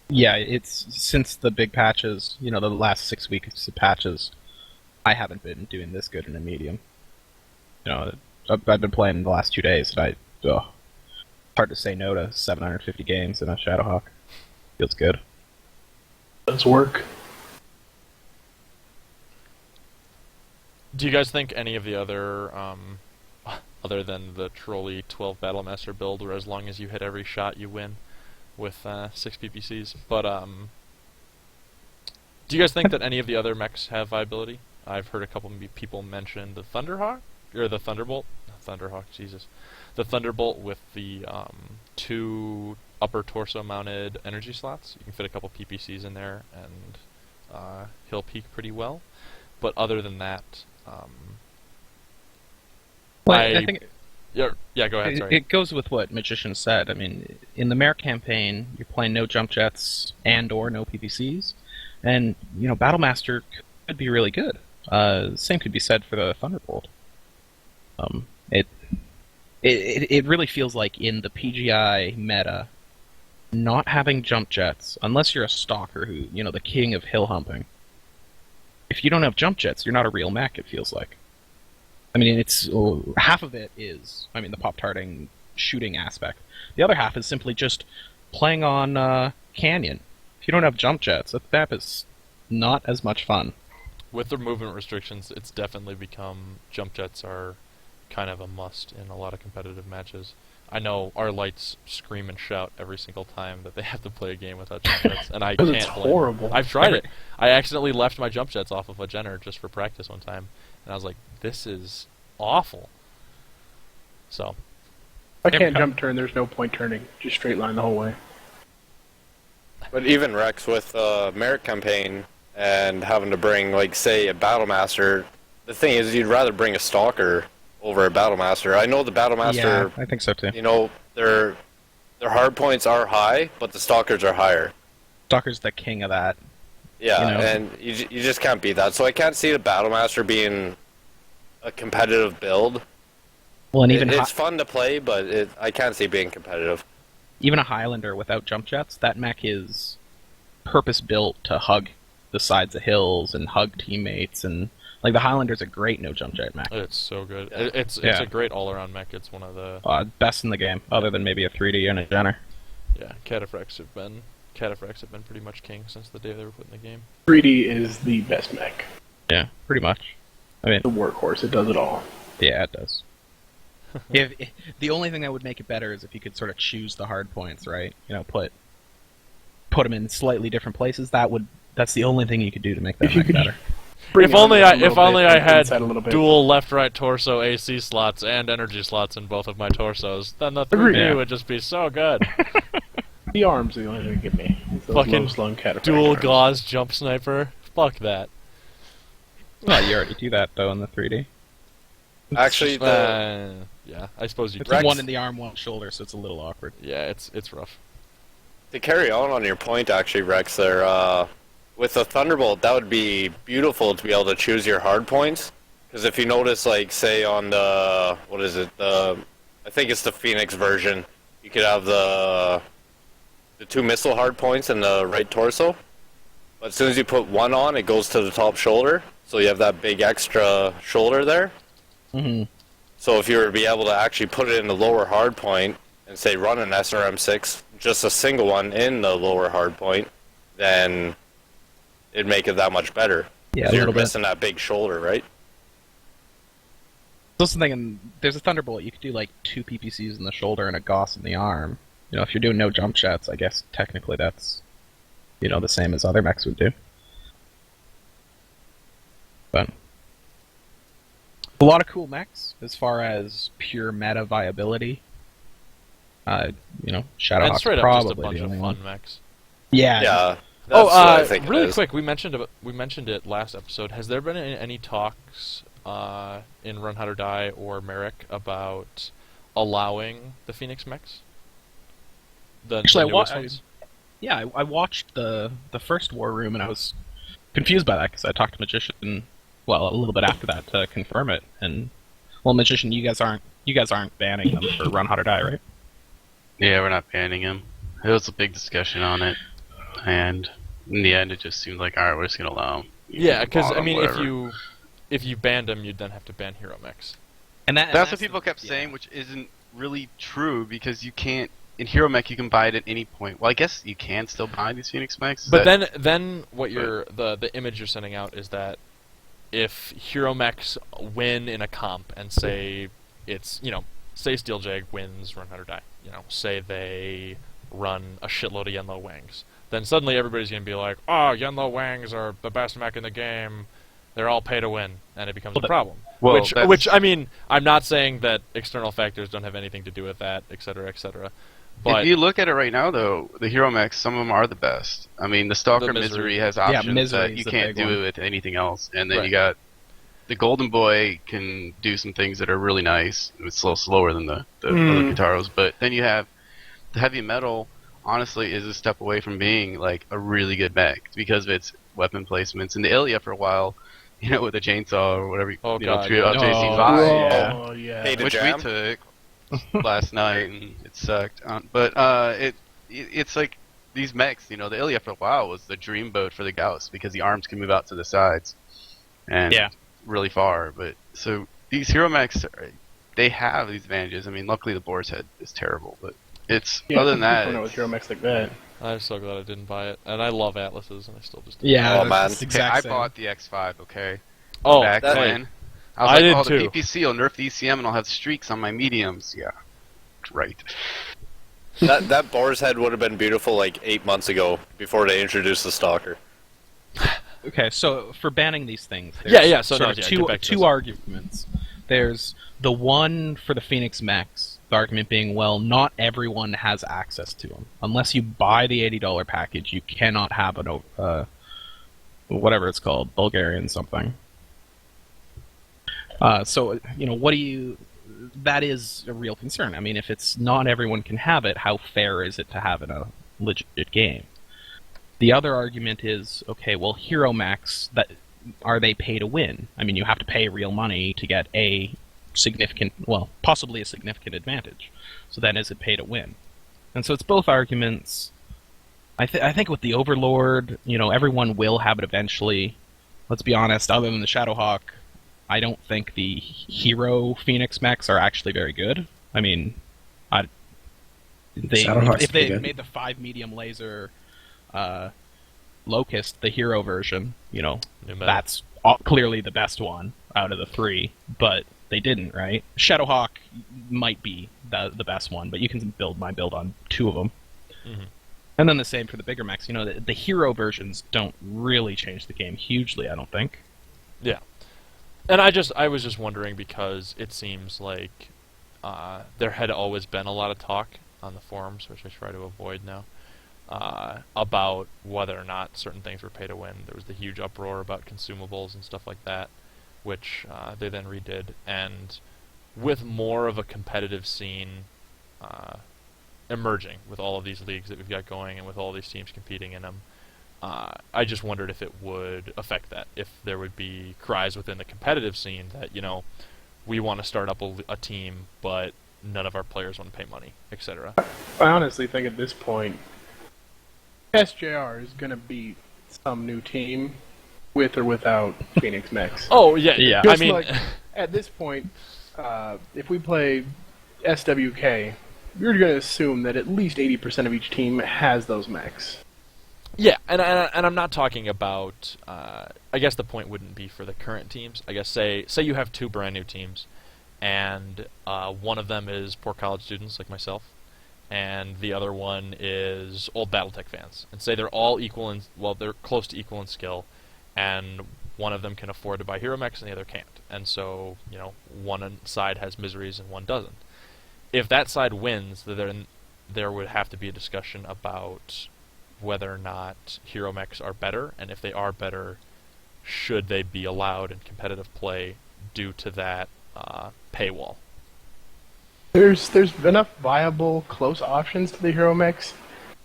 Yeah, it's since the big patches, the last 6 weeks of patches, I haven't been doing this good in a medium. I've been playing the last 2 days, and it's hard to say no to 750 games in a Shadowhawk. Feels good. Does work. Do you guys think any of the other, other than the trolley 12 Battlemaster build, where as long as you hit every shot you win with 6 PPCs, but do you guys think that any of the other mechs have viability? I've heard a couple people mention the Thunderhawk, or the Thunderbolt. Thunderhawk, Jesus. The Thunderbolt with the 2 upper torso mounted energy slots. You can fit a couple PPCs in there and he'll peak pretty well. But other than that, I think yeah, go ahead, sorry. it goes with what Magician said. I mean, in the Marik campaign, you're playing no jump jets and or no PPCs. And, Battlemaster could be really good. Same could be said for the Thunderbolt. It really feels like in the PGI meta, not having jump jets, unless you're a stalker who, the king of hill humping, if you don't have jump jets, you're not a real mech, it feels like. I mean, it's half of it is, the pop-tarting shooting aspect. The other half is simply just playing on Canyon. If you don't have jump jets, that map is not as much fun. With the movement restrictions, it's definitely become jump jets are kind of a must in a lot of competitive matches. I know our lights scream and shout every single time that they have to play a game without jump jets, and I can't It's blame them. horrible. I've tried it. I accidentally left my jump jets off of a Jenner just for practice one time, and I was like, this is awful. So, If I can't jump turn, there's no point turning. Just straight line the whole way. But even Rex with Marik campaign and having to bring, like, say, a Battlemaster, the thing is you'd rather bring a Stalker over a Battlemaster. I know the Battlemaster, Yeah, I think so too. their hard points are high, but the Stalkers are higher. Stalker's the king of that. Yeah, and you just can't beat that. So I can't see the Battlemaster being a competitive build. Well, and even it's fun to play, but I can't see it being competitive. Even a Highlander without jump jets, that mech is purpose-built to hug the sides of hills and hug teammates, and the Highlander's a great no jump jet mech. it's so good. Yeah. It's a great all-around mech. It's one of the Best in the game, other than maybe a 3D and a Jenner. Cataphracts have been pretty much king since the day they were put in the game. 3D is the best mech. Yeah, pretty much. I mean, The workhorse, it does it all. yeah, it does. The only thing that would make it better is if you could sort of choose the hard points, right? Put them in slightly different places. That's the only thing you could do to make that mech better. If only I had inside a little bit. dual left-right torso AC slots and energy slots in both of my torsos, then the 3D Agreed. would just be so good. The arms are the only thing that get me. Those Fucking low-slung cataphract Dual arms. gauze jump sniper. Fuck that. Well, you already do that though in the 3D. Actually, Yeah, I suppose you It's could. one in the arm, one shoulder, so it's a little awkward. Yeah, it's rough. to carry on your point, actually, Rex, there, with the Thunderbolt, that would be beautiful to be able to choose your hard points. Because if you notice, like, say on the, I think it's the Phoenix version, you could have the 2 missile hard points in the right torso. But as soon as you put one on, it goes to the top shoulder. So you have that big extra shoulder there. Mm-hmm. So if you were to be able to actually put it in the lower hard point and say run an SRM6, just a single one in the lower hard point, then it'd make it that much better. Yeah, 'Cause a you're little bit. missing that big shoulder, right? Also thinking, there's a Thunderbolt, you could do like 2 PPCs in the shoulder and a Gauss in the arm. If you're doing no jump shots, I guess technically that's, the same as other mechs would do. But a lot of cool mechs as far as pure meta viability. And Shadowhawk's straight up probably just a bunch the of only fun one. mechs. Yeah. Yeah. That's what I think it really is. quick, we mentioned it last episode. Has there been any talks in Run How to Die or Marik about allowing the Phoenix mechs? Actually, newest ones? I watched the first War Room and I was confused by that because I talked to Magician, a little bit after that to confirm it. And Magician, you guys aren't banning them for Run How to Die, right? Yeah, we're not banning him. There was a big discussion on it, and in the end, it just seemed like, alright, we're just gonna allow him. Yeah, because Bottom, whatever. if you banned them, you'd then have to ban hero mechs. That's what people kept saying, which isn't really true because you can't. In Hero Mech, you can buy it at any point. Well, I guess you can still buy these Phoenix Mechs. But then what the image you're sending out is that if Hero Mechs win in a comp and say it's say Steeljag wins Run Hunt or Die, say they run a shitload of Yenlo Wangs, then suddenly everybody's gonna be like, oh, Yenlo Wangs are the best mech in the game. They're all pay to win, and it becomes a problem. Well, which I mean, I'm not saying that external factors don't have anything to do with that, etc., etc. But if you look at it right now, though, the Hero Mechs, some of them are the best. I mean, the Stalker Misery has options that you can't do with anything else. And then you got the Golden Boy can do some things that are really nice. It's a little slower than the other Kataros. But then you have the Heavy Metal, honestly, is a step away from being like a really good mech because of its weapon placements. And the Ilya for a while, with the chainsaw or whatever, JC5, which we took last night, and it sucked. But it's like these mechs, the Ilya for a while was the dream boat for the Gauss because the arms can move out to the sides and really far. But so these Hero Mechs, they have these advantages. I mean, luckily the Boar's Head is terrible, but it's other than that. I know with Hero Mechs like that. I'm so glad I didn't buy it, and I love Atlases, and I still just oh man, I bought the X5. Okay. Oh, back then. I was like, the PPC will nerf the ECM and I'll have streaks on my mediums. Yeah, right. That Boar's Head would have been beautiful like 8 months ago before they introduced the Stalker. Okay, so for banning these things, there's two arguments. There's the one for the Phoenix Mechs, the argument being, well, not everyone has access to them. Unless you buy the $80 package, you cannot have an whatever it's called, Bulgarian something. So, that is a real concern. I mean, if it's not everyone can have it, how fair is it to have in a legit game? The other argument is, okay, well, Hero Mechs, are they pay to win? I mean, you have to pay real money to get possibly a significant advantage. So then is it pay to win? And so it's both arguments. I think with the Overlord, everyone will have it eventually. Let's be honest, other than the Shadowhawk, I don't think the Hero Phoenix Mechs are actually very good. I mean, if they made the 5 medium laser Locust the Hero version, that's clearly the best one out of the 3, but they didn't, right? Shadowhawk might be the best one, but you can build my build on 2 of them. Mm-hmm. And then the same for the bigger mechs. The Hero versions don't really change the game hugely, I don't think. Yeah. And I was just wondering because it seems like there had always been a lot of talk on the forums, which I try to avoid now, about whether or not certain things were pay to win. There was the huge uproar about consumables and stuff like that, which they then redid. And with more of a competitive scene emerging with all of these leagues that we've got going and with all these teams competing in them, I just wondered if it would affect that, if there would be cries within the competitive scene that, we want to start up a team, but none of our players want to pay money, etc. I honestly think at this point, SJR is going to beat some new team with or without Phoenix Mechs. Oh, yeah. Just at this point, if we play SWK, you're going to assume that at least 80% of each team has those mechs. Yeah, and I'm not talking about. I guess the point wouldn't be for the current teams. I guess say you have 2 brand new teams, and one of them is poor college students like myself, and the other one is old BattleTech fans, and say they're all equal in they're close to equal in skill, and one of them can afford to buy Hero Mechs and the other can't, and so one side has miseries and one doesn't. If that side wins, then there would have to be a discussion about whether or not Hero Mechs are better, and if they are better, should they be allowed in competitive play due to that paywall? There's enough viable close options to the Hero Mechs,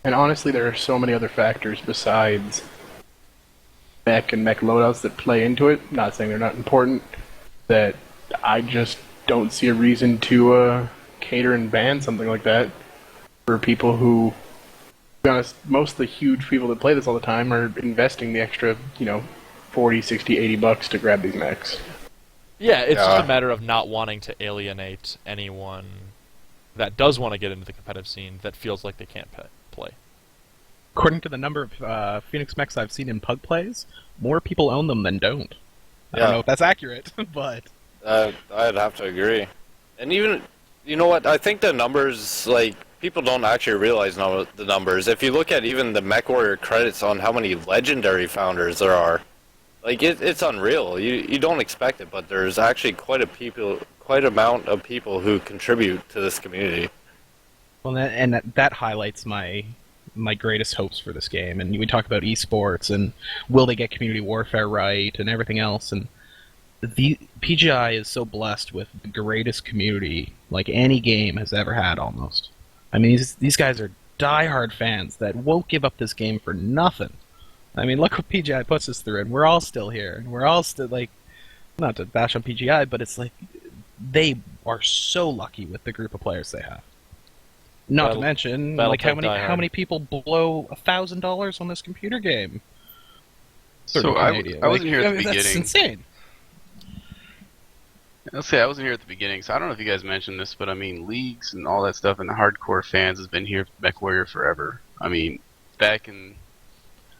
and honestly there are so many other factors besides mech and mech loadouts that play into it, not saying they're not important, that I just don't see a reason to cater and ban something like that for people who, to be honest, most of the huge people that play this all the time are investing the extra, $40, $60, $80 to grab these mechs. Yeah, it's just Yeah. a matter of not wanting to alienate anyone that does want to get into the competitive scene that feels like they can't play. According to the number of Phoenix Mechs I've seen in pug plays, more people own them than don't. I don't Yeah. know if that's accurate, but I'd have to agree. And even, you know what, I think the numbers, like, people don't actually realize the numbers. If you look at even the MechWarrior credits on how many legendary founders there are, like, it's unreal. You don't expect it, but there's actually quite amount of people who contribute to this community. well, that highlights my greatest hopes for this game. And we talk about esports and will they get community warfare right and everything else. And the PGI is so blessed with the greatest community like any game has ever had, almost. I mean, these guys are diehard fans that won't give up this game for nothing. I mean, look what PGI puts us through, and we're all still here, and we're all still, like, not to bash on PGI, but it's like, they are so lucky with the group of players they have. Not to mention, like, how many people blow $1,000 on this computer game? So I wasn't here at the That's beginning. insane. I'll say I wasn't here at the beginning, so I don't know if you guys mentioned this, but I mean, leagues and all that stuff and the hardcore fans has been here for MechWarrior forever. I mean, back in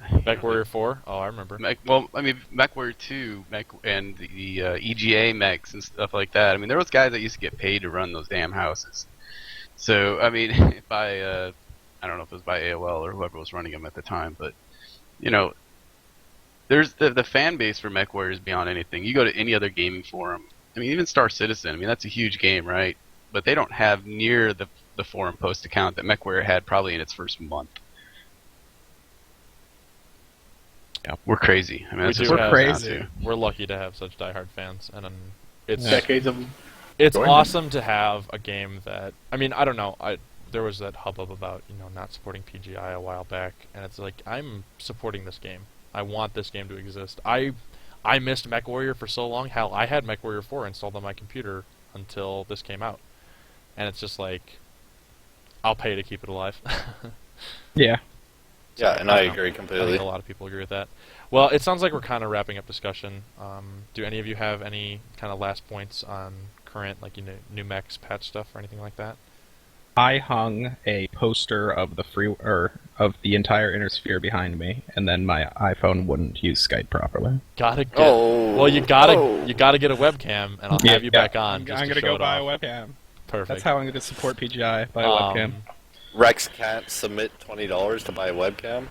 MechWarrior 4? Oh, I remember. MechWarrior 2 and the EGA mechs and stuff like that. I mean, there was guys that used to get paid to run those damn houses. So, I mean, I don't know if it was by AOL or whoever was running them at the time, but, you know, there's the fan base for MechWarrior is beyond anything. You go to any other gaming forum, I mean, even Star Citizen, I mean, that's a huge game, right? But they don't have near the forum post account that MechWarrior had probably in its first month. Yeah, we're crazy. I mean, that's just we're crazy. We're lucky to have such diehard fans, and it's Decades of it's joining. awesome to have a game that, I mean, I don't know, there was that hubbub about, you know, not supporting PGI a while back, and it's like, I'm supporting this game. I want this game to exist. I missed MechWarrior for so long. Hell, I had MechWarrior 4 installed on my computer until this came out, and it's just like, I'll pay to keep it alive. Yeah. Yeah, and I don't know. agree I completely. think a lot of people agree with that. Well, it sounds like we're kind of wrapping up discussion. Do any of you have any kind of last points on current, like, you know, new Mechs patch stuff or anything like that? I hung a poster of the entire Inner Sphere behind me, and then my iPhone wouldn't use Skype properly. Gotta get. Oh. Well, you gotta get a webcam, and I'll have you back on. I'm just to gonna show go it buy off. a webcam. Perfect. That's how I'm gonna support PGI. Buy a webcam. Rex can't submit $20 to buy a webcam.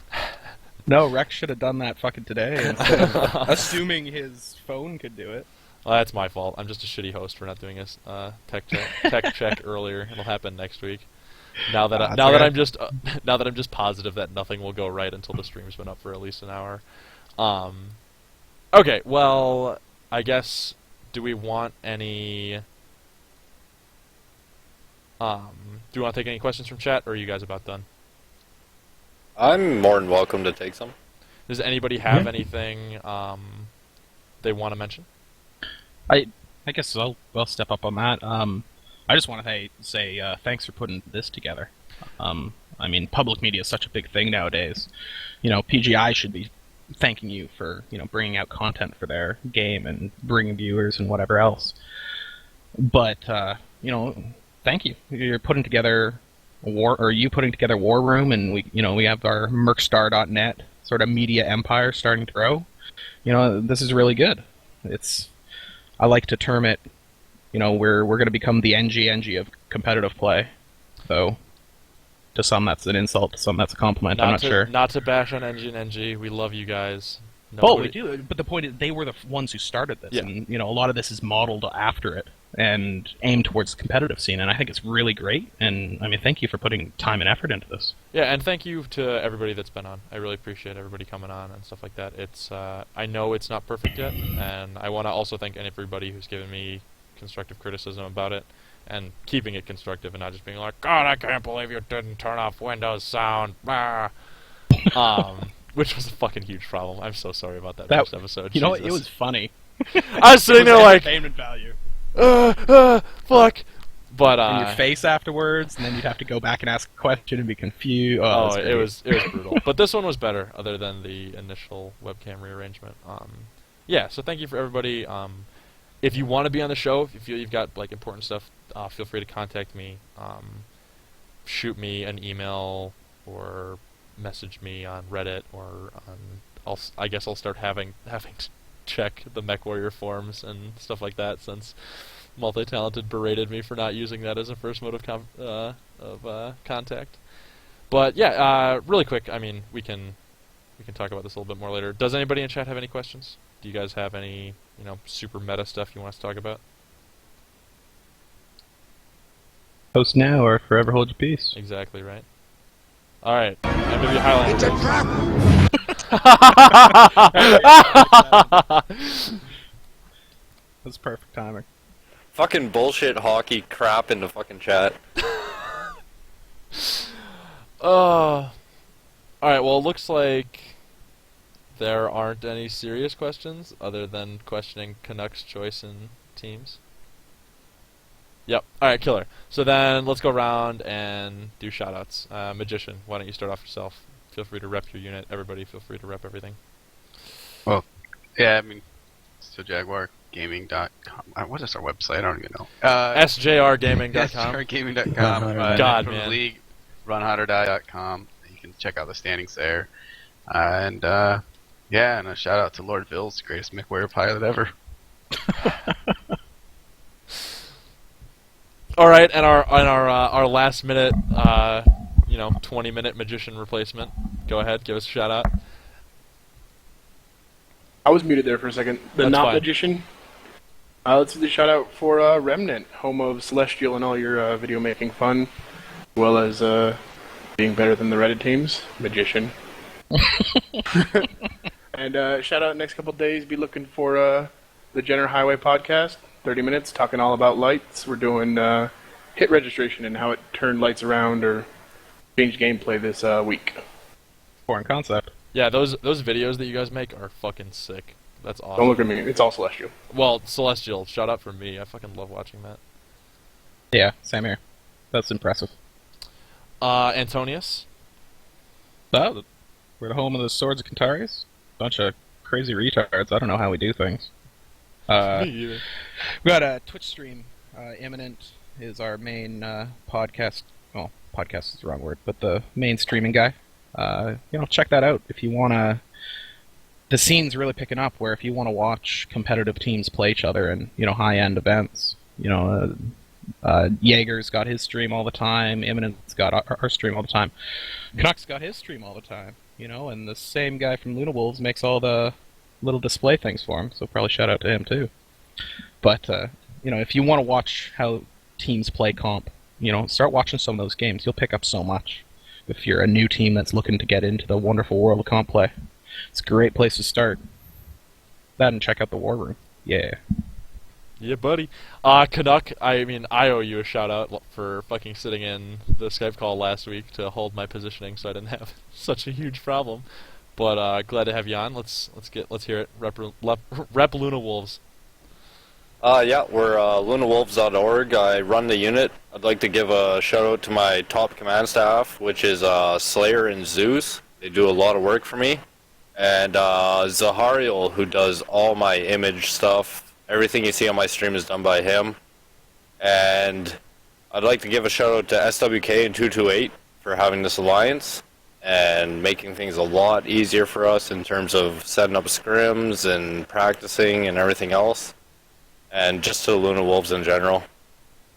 No, Rex should have done that fucking today, instead of assuming his phone could do it. Well, that's my fault. I'm just a shitty host for not doing this tech check earlier. It'll happen next week. Now that I'm just positive that nothing will go right until the stream's been up for at least an hour. Okay, well, I guess, do we want any? Do you want to take any questions from chat, or are you guys about done? I'm more than welcome to take some. Does anybody have anything they want to mention? I guess I'll step up on that. I just want to say thanks for putting this together. I mean, public media is such a big thing nowadays. You know, PGI should be thanking you for, you know, bringing out content for their game and bringing viewers and whatever else. But you know, thank you. You're putting together you putting together War Room, and we have our Mercstar.net sort of media empire starting to grow. You know, this is really good. I like to term it, you know, we're going to become the NG of competitive play. So, to some that's an insult, to some that's a compliment. I'm not sure. Not to bash on NG. We love you guys. We do. But the point is, they were the ones who started this, Yeah. and you know, a lot of this is modeled after it and aimed towards the competitive scene. And I think it's really great. And I mean, thank you for putting time and effort into this. Yeah, and thank you to everybody that's been on. I really appreciate everybody coming on and stuff like that. It's I know it's not perfect yet, and I want to also thank everybody who's given me constructive criticism about it, and keeping it constructive and not just being like, God, I can't believe you didn't turn off Windows sound. Ah. Which was a fucking huge problem. I'm so sorry about that first episode. You know what? Jesus. It was funny. I was sitting there like, entertainment value. fuck. But in your face afterwards, and then you'd have to go back and ask a question and be confused. It was brutal. But this one was better, other than the initial webcam rearrangement. Yeah, so thank you for everybody. if you want to be on the show, if you feel you've got like important stuff, feel free to contact me. Shoot me an email or message me on Reddit, or I guess I'll start having to check the Mech Warrior forums and stuff like that, since Multi-Talented berated me for not using that as a first mode of contact. But yeah, really quick. I mean, we can talk about this a little bit more later. Does anybody in chat have any questions? Do you guys have any super meta stuff you want us to talk about? Post now or forever hold your peace. Exactly right. All right, MW Highland. It's a trap! That's perfect timing. Fucking bullshit hockey crap in the fucking chat. Alright, well, it looks like there aren't any serious questions other than questioning Canucks' choice in teams. Yep. Alright, killer. So then let's go around and do shoutouts. Magician, why don't you start off yourself? Feel free to rep your unit. Everybody feel free to rep everything. Well, yeah, I mean, so JaguarGaming.com. What is our website? I don't even know. SJRgaming.com. SJRgaming.com. God, from man. the league, RHOD.com. You can check out the standings there. And a shout out to Lord Vils, greatest Mech Warrior pilot ever. All right, and our last minute, 20-minute magician replacement. Go ahead, give us a shout out. I was muted there for a second. The That's not fine. magician. Let's do the shout out for Remnant, home of Celestial and all your video making fun, as well as being better than the Reddit teams. Magician. And shout out next couple days. Be looking for the Jenner Highway podcast. 30 minutes talking all about lights. We're doing hit registration and how it turned lights around or changed gameplay this week. Foreign concept. Yeah, those videos that you guys make are fucking sick. That's awesome. Don't look at me. It's all Celestial. Well, Celestial, shout out from me. I fucking love watching that. Yeah, same here. That's impressive. Antonius. Oh, we're the home of the Swords of Kentaris. Bunch of crazy retards. I don't know how we do things. Me either. We got a Twitch stream. Imminent is our main podcast. Well, podcast is the wrong word, but the main streaming guy. Check that out if you want to. The scene's really picking up. Where if you want to watch competitive teams play each other in high-end events, Jaeger's got his stream all the time. Imminent's got our stream all the time. Canucks got his stream all the time. And the same guy from Luna Wolves makes all the little display things for him. So probably shout out to him too. But if you want to watch how teams play comp, start watching some of those games. You'll pick up so much. If you're a new team that's looking to get into the wonderful world of comp play, it's a great place to start. That and check out the War Room. Yeah. Yeah, buddy. Canuck, I owe you a shout out for fucking sitting in the Skype call last week to hold my positioning so I didn't have such a huge problem. But glad to have you on. Let's hear it. Rep Luna Wolves. We're lunawolves.org. I run the unit. I'd like to give a shout out to my top command staff, which is Slayer and Zeus. They do a lot of work for me. And Zahariel, who does all my image stuff. Everything you see on my stream is done by him. And I'd like to give a shout out to SWK and 228 for having this alliance and making things a lot easier for us in terms of setting up scrims and practicing and everything else. And just to the Luna Wolves in general.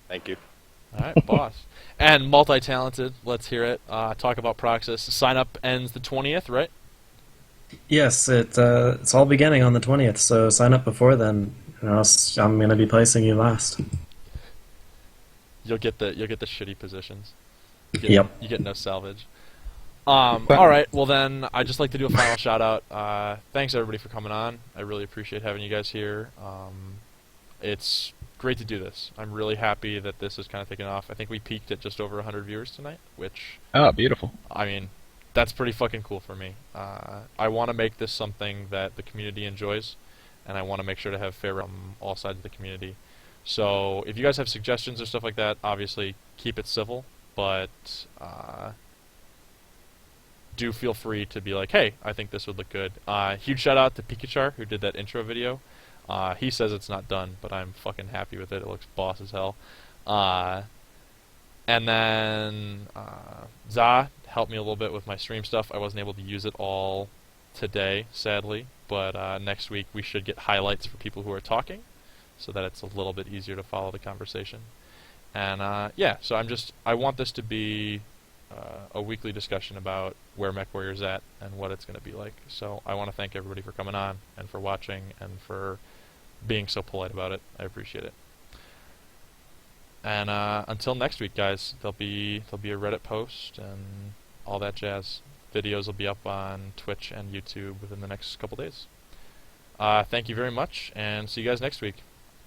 Thank you. Alright, boss. And multi-talented, let's hear it. Talk about Proxis. Sign up ends the 20th, right? Yes, it's all beginning on the 20th, so sign up before then. I'm going to be placing you last. You'll get the shitty positions. Yep. You get no salvage. Alright, well then, I'd just like to do a final shout out. Thanks everybody for coming on. I really appreciate having you guys here. It's great to do this. I'm really happy that this is kind of taken off. I think we peaked at just over 100 viewers tonight, which... Oh, beautiful. That's pretty fucking cool for me. I want to make this something that the community enjoys, and I want to make sure to have fair from all sides of the community. So if you guys have suggestions or stuff like that, obviously keep it civil, but do feel free to be like, hey, I think this would look good. Huge shout out to Pikachu, who did that intro video. He says it's not done, but I'm fucking happy with it. It looks boss as hell. And then Za helped me a little bit with my stream stuff. I wasn't able to use it all today, sadly, but next week we should get highlights for people who are talking, so that it's a little bit easier to follow the conversation. And yeah, so I want this to be a weekly discussion about where MechWarrior's at and what it's going to be like. So I want to thank everybody for coming on and for watching and for being so polite about it. I appreciate it. And until next week, guys, there'll be a Reddit post and all that jazz. Videos will be up on Twitch and YouTube within the next couple days. Thank you very much, and see you guys next week.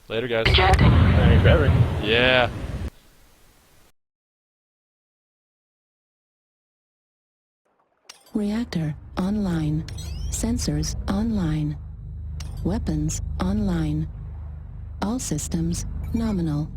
Later, guys. Thanks, Eric. Yeah. Reactor online. Sensors online. Weapons online. All systems nominal.